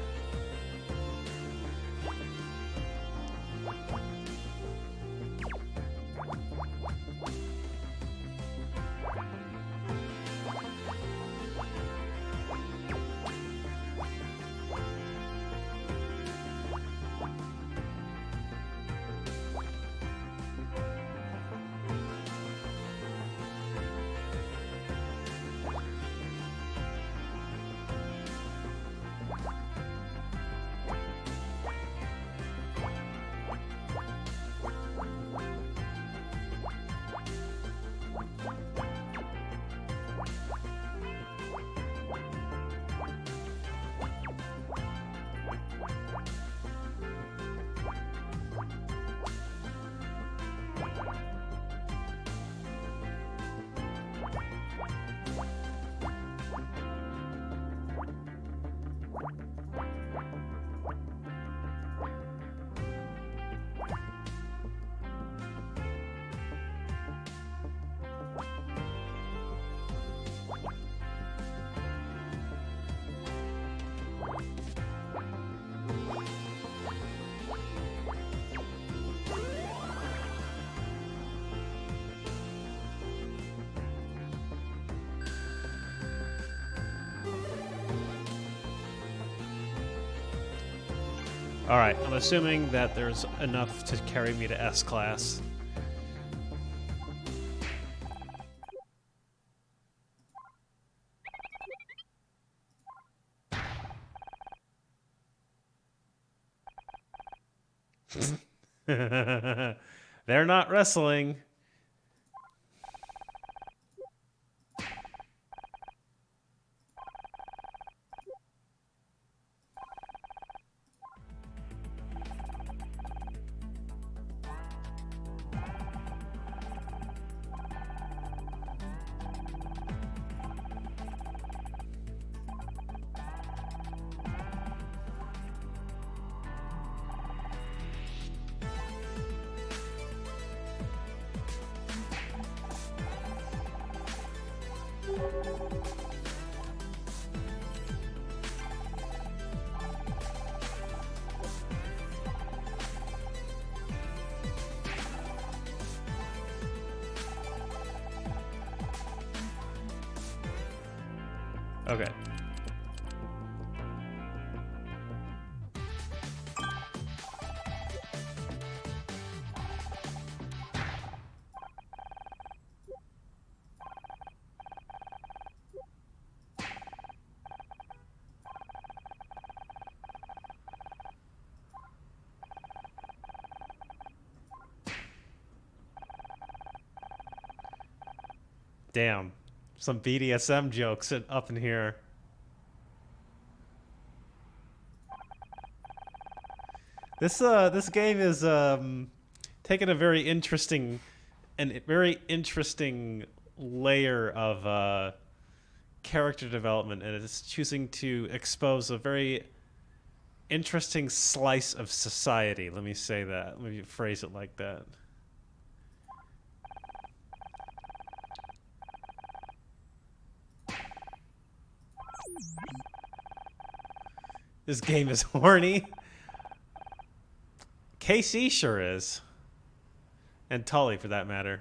All right, I'm assuming that there's enough to carry me to S class. They're not wrestling. Okay. Damn. Some BDSM jokes up in here. This game is taking a very interesting layer of character development, and it's choosing to expose a very interesting slice of society. Let me say that. Let me phrase it like that. This game is horny. KC sure is. And Tully, for that matter.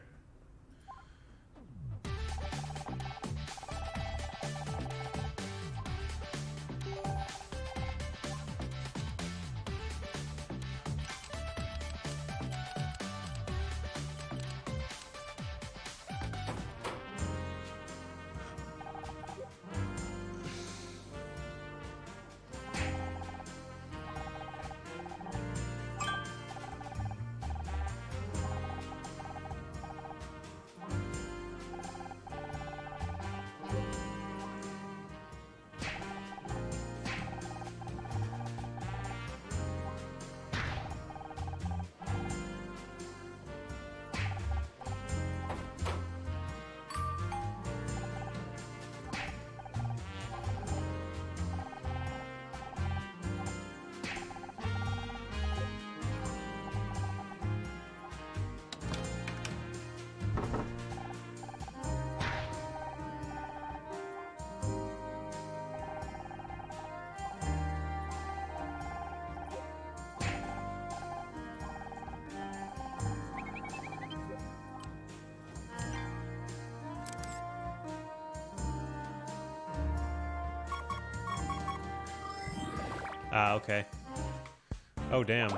Ah, okay. Oh, damn.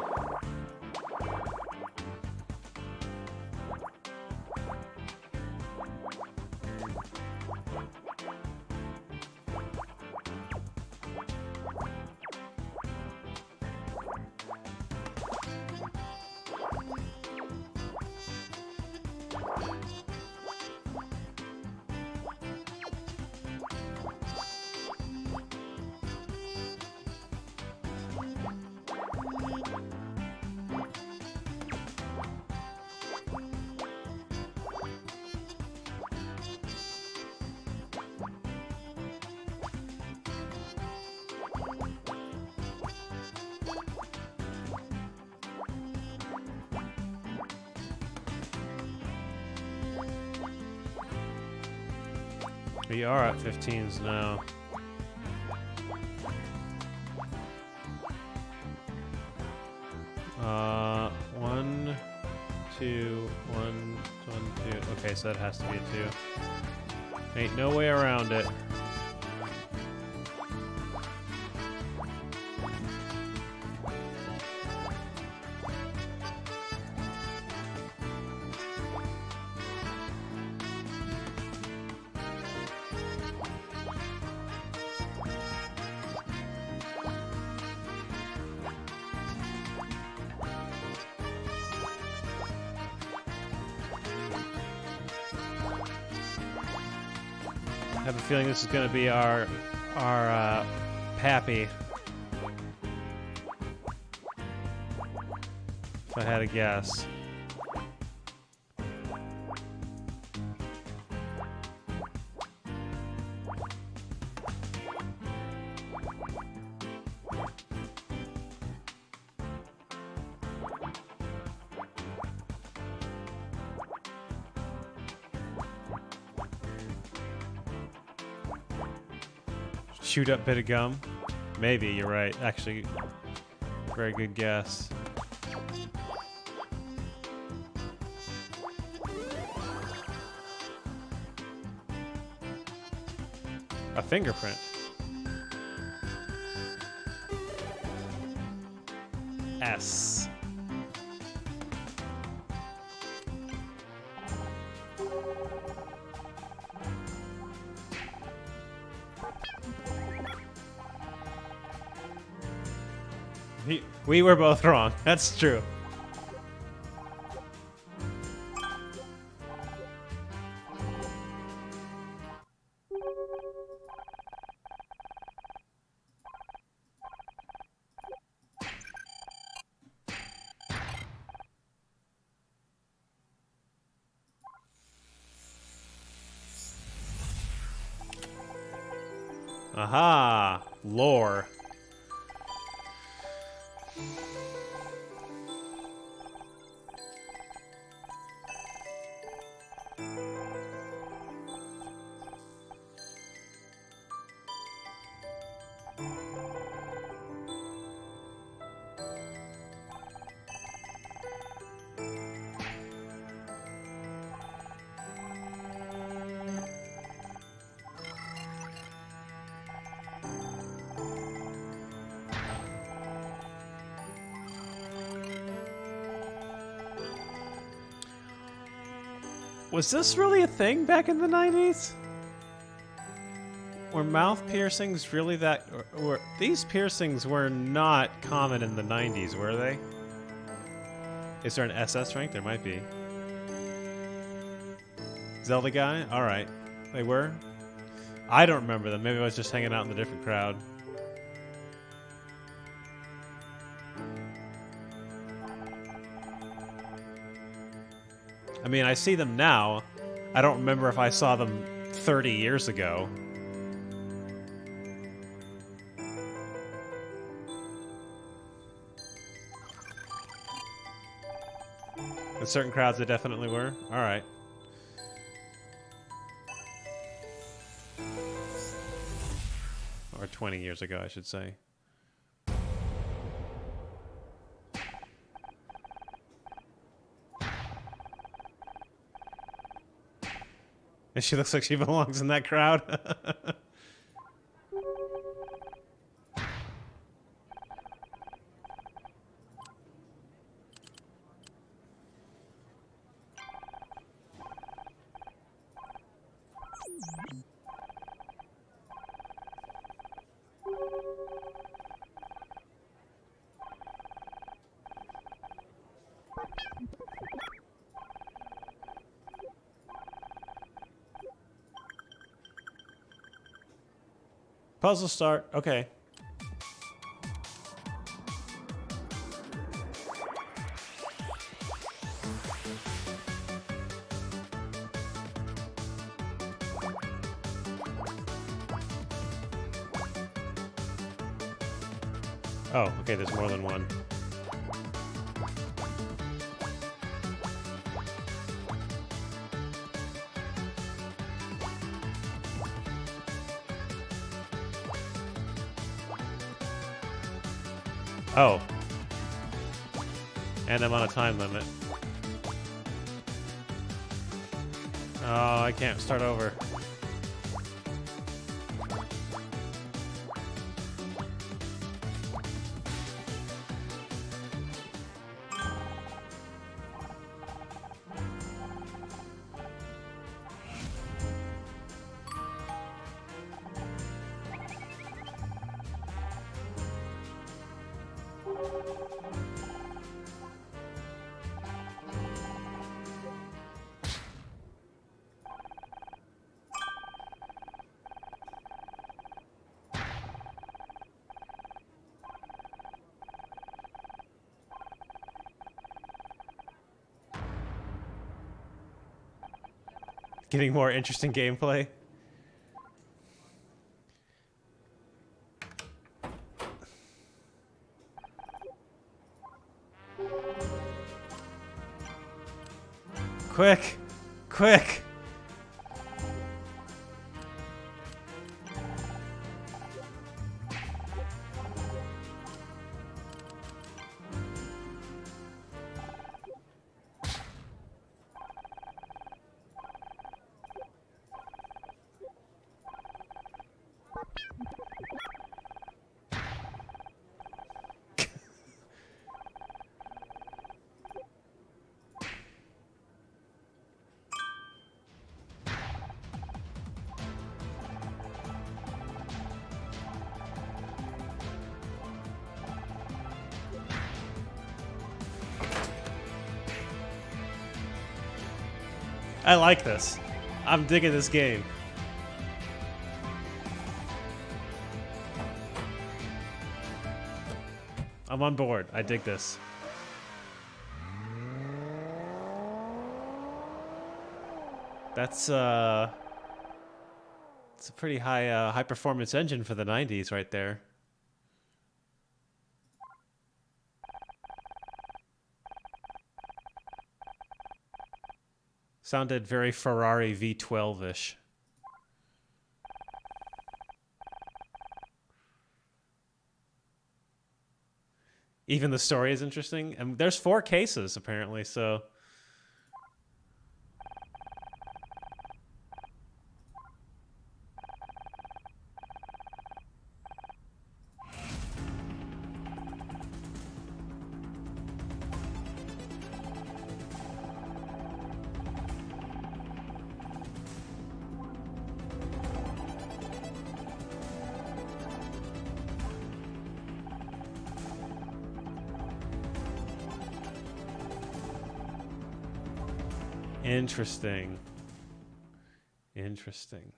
We are at 15s now. One, two, one, two. Okay, so that has to be a 2. Ain't no way around it. have a feeling this is gonna be our Pappy. If I had a guess. Shoot up bit of gum? Maybe, you're right. Actually, very good guess. A fingerprint. S. We were both wrong. That's true. Aha! Lore. Was this really a thing back in the 90s? Were mouth piercings really that... these piercings were not common in the 90s, were they? Is there an SS rank? There might be. Zelda guy? Alright. They were? I don't remember them. Maybe I was just hanging out in the different crowd. I mean, I see them now. I don't remember if I saw them 30 years ago. In certain crowds, they definitely were. All right. Or 20 years ago, I should say. And she looks like she belongs in that crowd. Puzzle start. Okay. Oh, okay, there's more than one. Oh. And I'm on a time limit. Oh, I can't start over. Getting more interesting gameplay. Quick! Quick! I like this. I'm digging this game. I'm on board. I dig this. That's it's a pretty high performance engine for the 90s right there. Sounded very Ferrari V12-ish. Even the story is interesting. And there's 4 cases, apparently, so... Interesting. Interesting.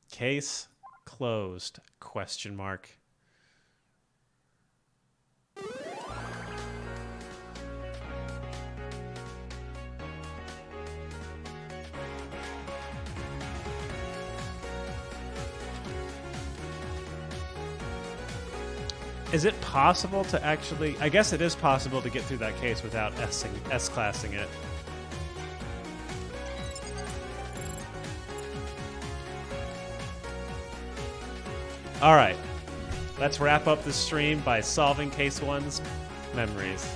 Case closed, question mark. Is it possible to actually... I guess it is possible to get through that case without S-classing it. All right. Let's wrap up the stream by solving Case 1's memories.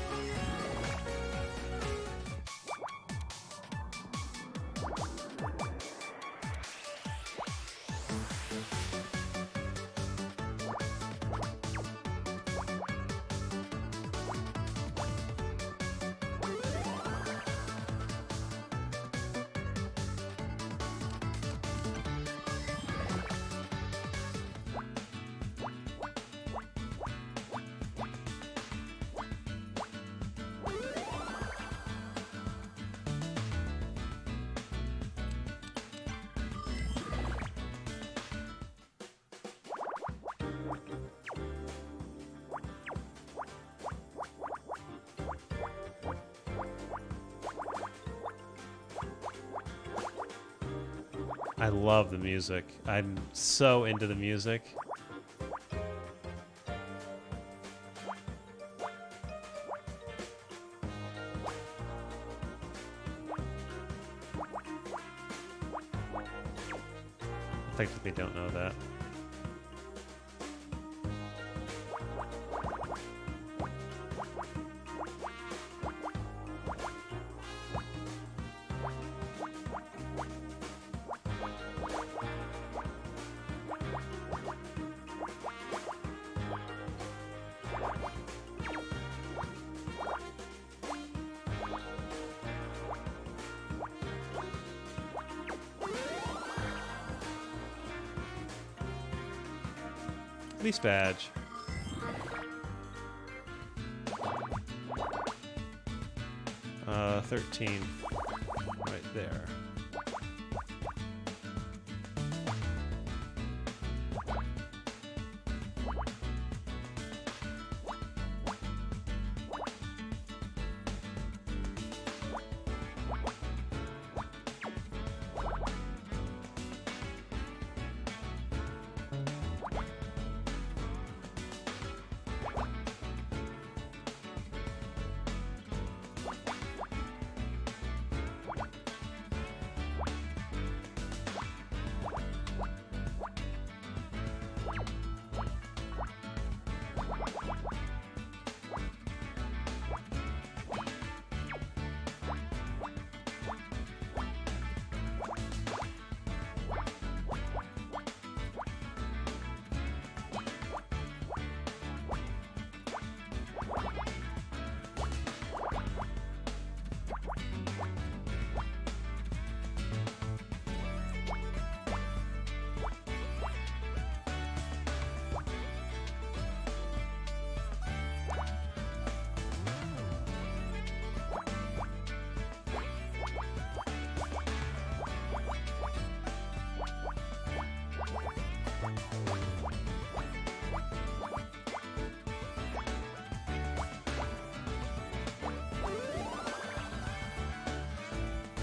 I love the music. I'm so into the music. I think they don't know that. Police badge. Uh, 13. Right there.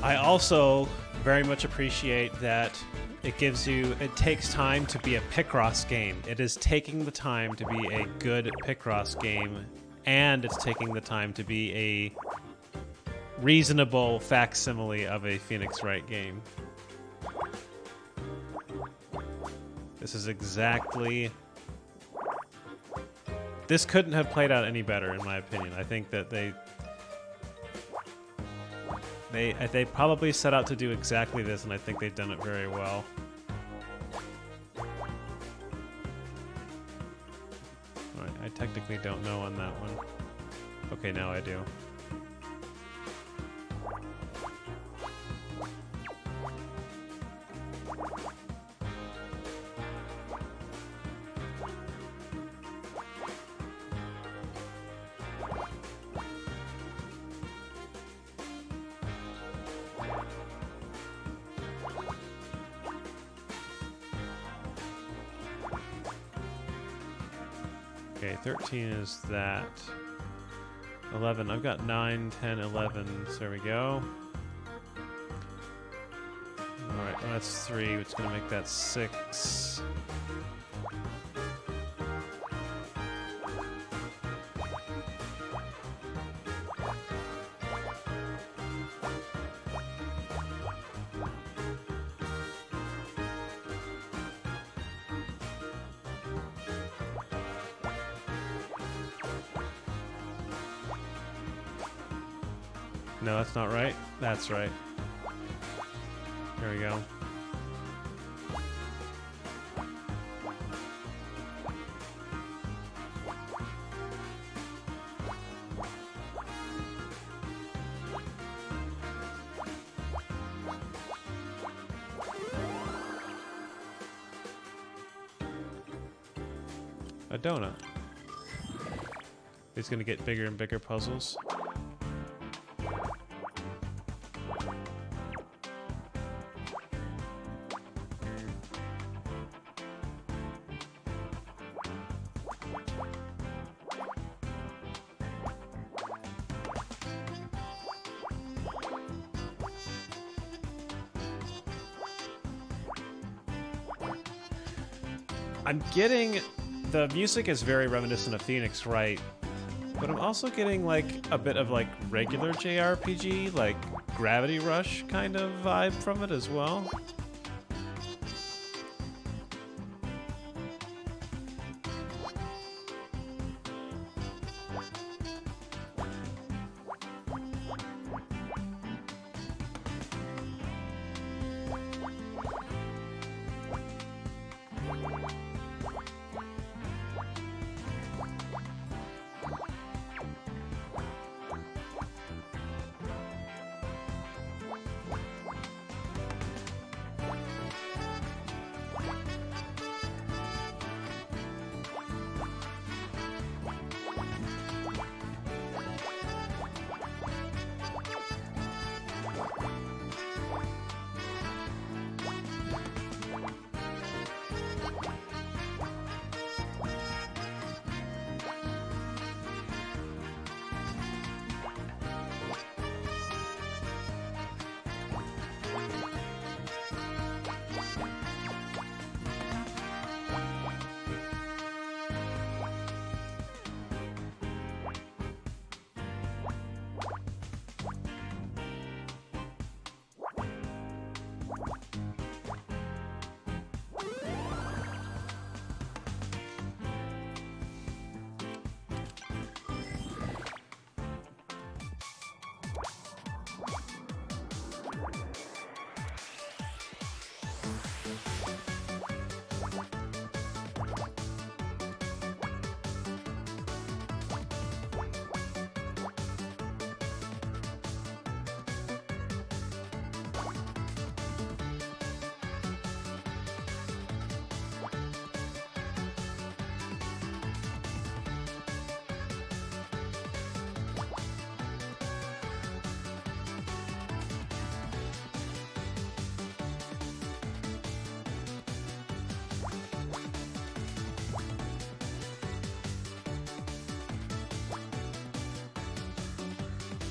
I also very much appreciate that it takes time to be a picross game. It is taking the time to be a good picross game, and it's taking the time to be a reasonable facsimile of a Phoenix Wright game. This is exactly... This couldn't have played out any better, in my opinion. I think that they probably set out to do exactly this, and I think they've done it very well. Alright, I technically don't know on that one. Okay, now I do. Okay, 13 is that. 11, I've got 9, 10, 11, so there we go. Alright, well that's 3, which is going to make that 6. No, that's not right. That's right. There we go. A donut. It's gonna get bigger and bigger puzzles. I'm getting... The music is very reminiscent of Phoenix Wright, but I'm also getting like a bit of like regular JRPG, like Gravity Rush kind of vibe from it as well.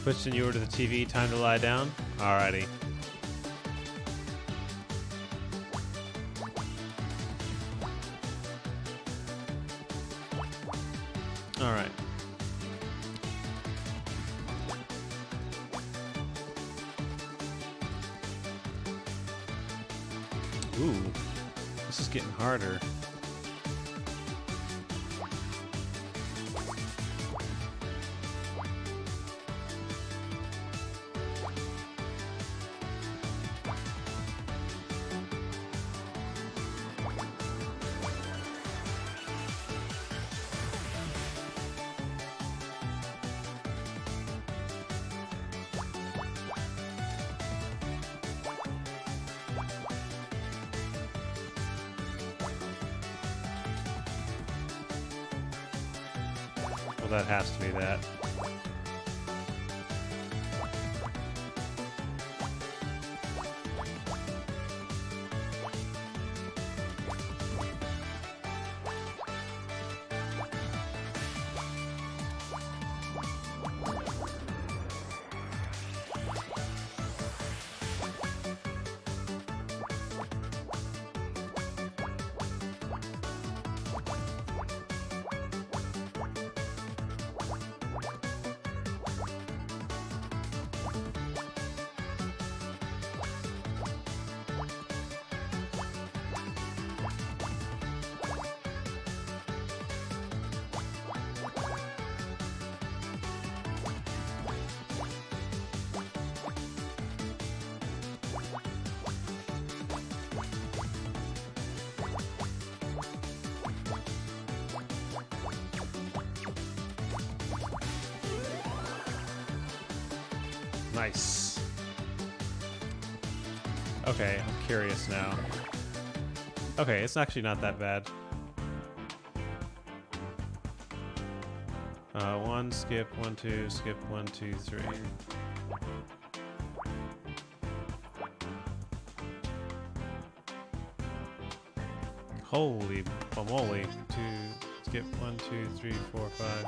Switching you over to the TV, time to lie down. Alrighty. Alright. Ooh, this is getting harder. Well, that has to be that. Nice. Okay, I'm curious now. Okay, it's actually not that bad. One, skip, 1, 2, skip, 1, 2, 3. Holy moly. 2, skip, 1, 2, 3, 4, 5.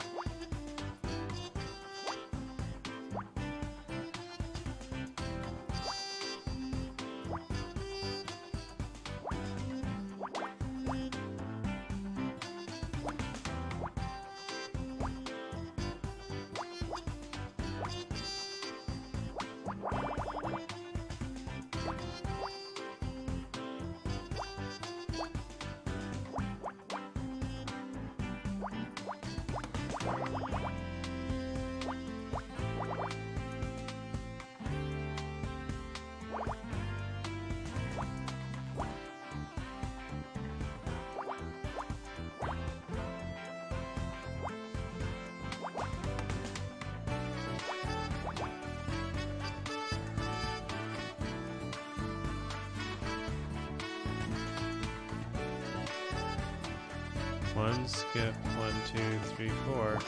One, skip, 1, 2, 3, 4.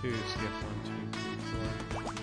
2, skip, 1, 2, 3, 4.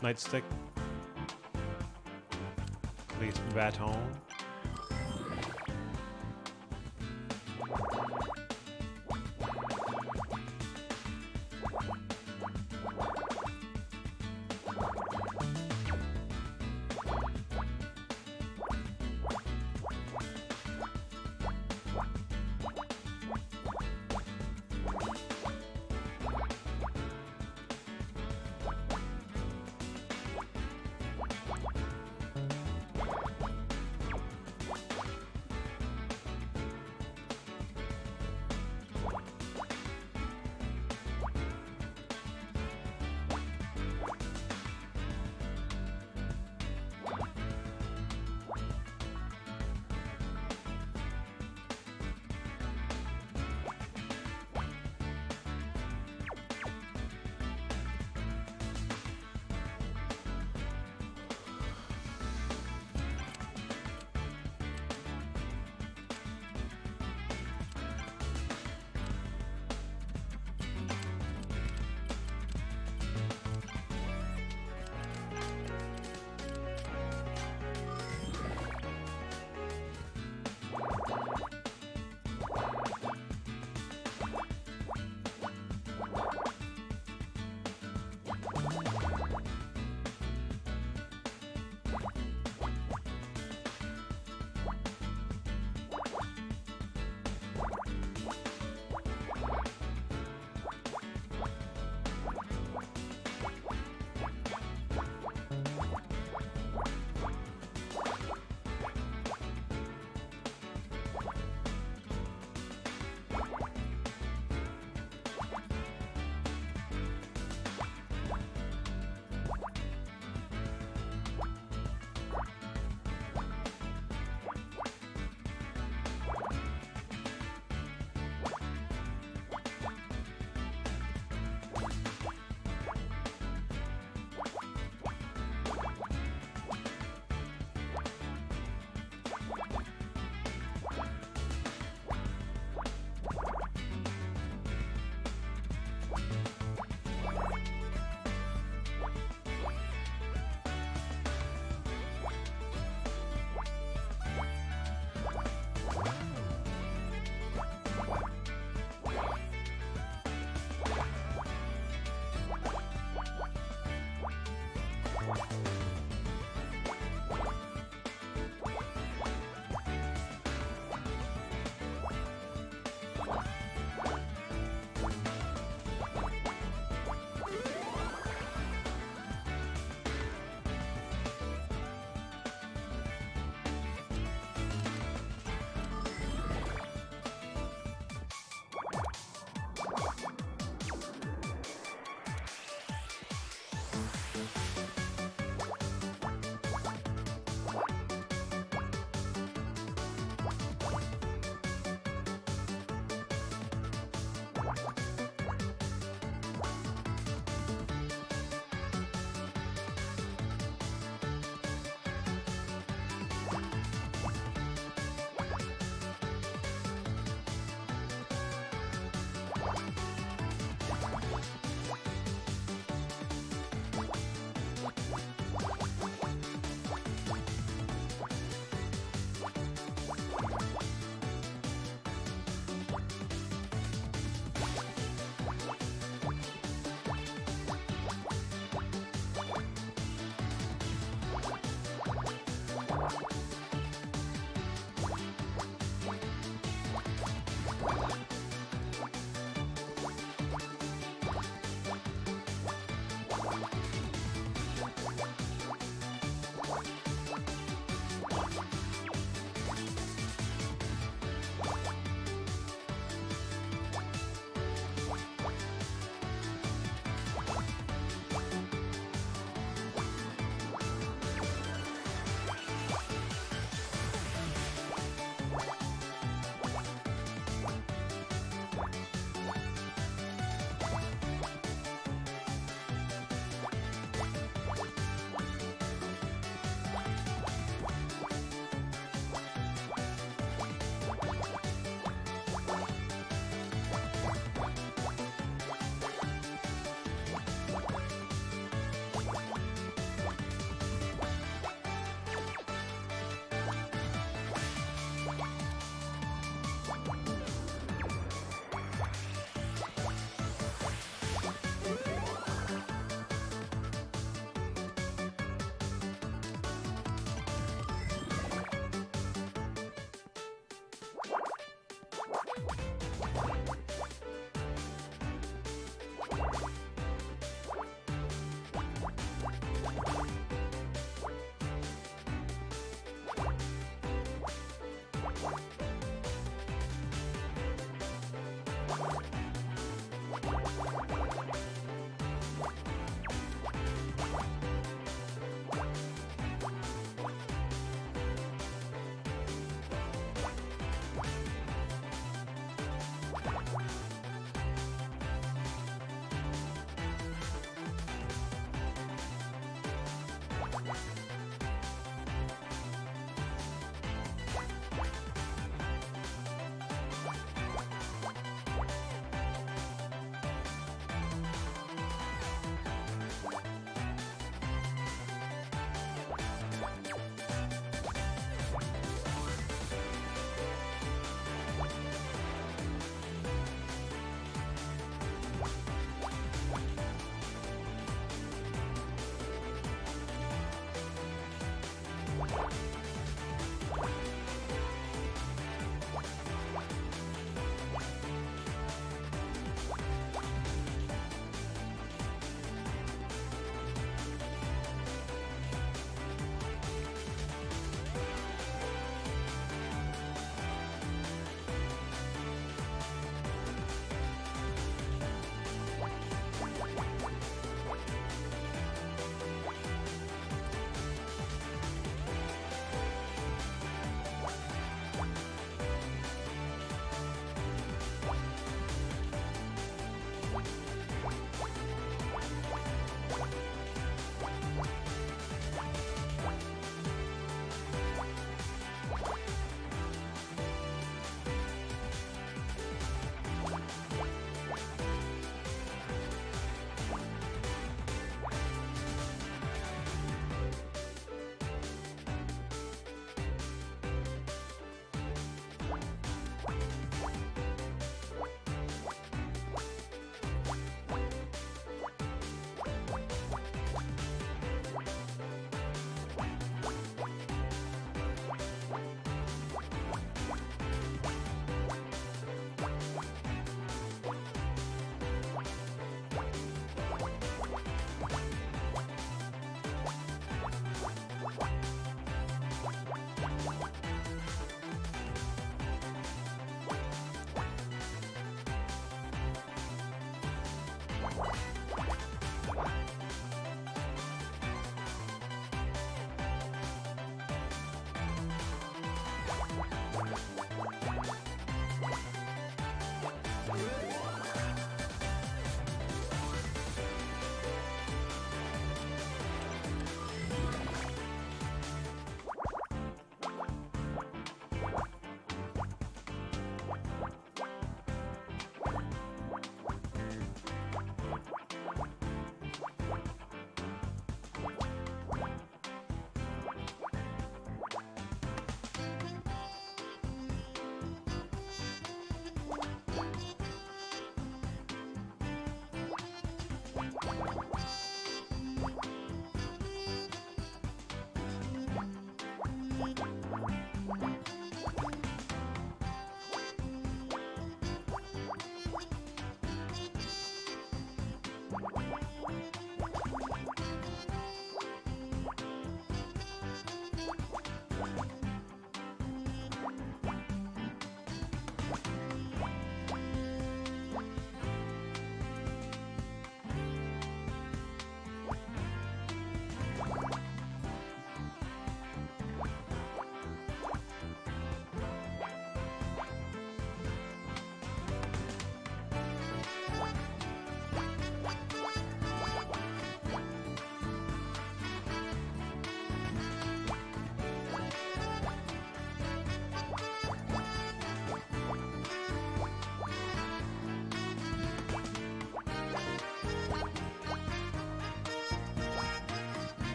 Nightstick. Please baton.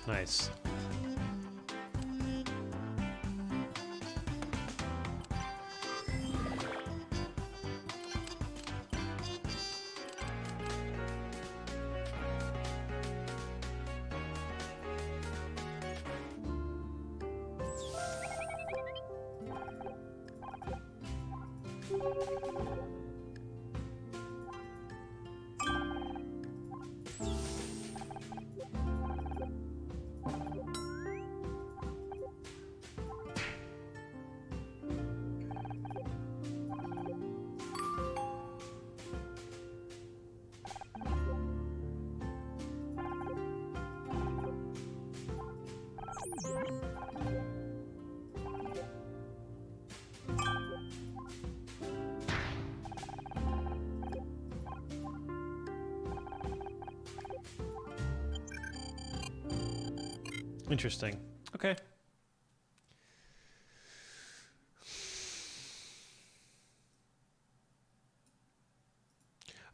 Nice. Interesting. Okay.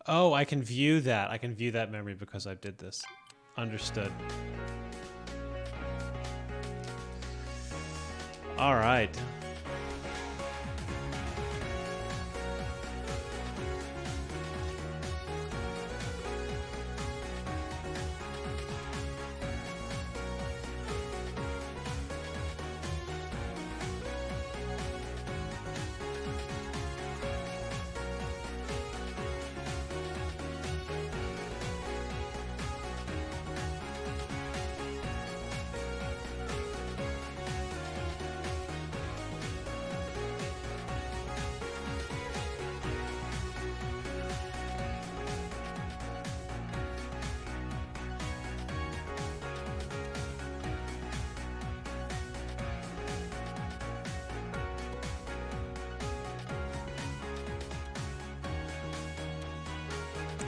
Oh, I can view that. I can view that memory because I did this. Understood. All right.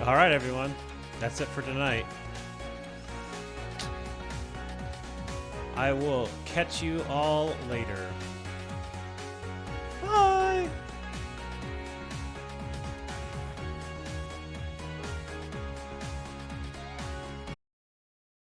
All right, everyone. That's it for tonight. I will catch you all later.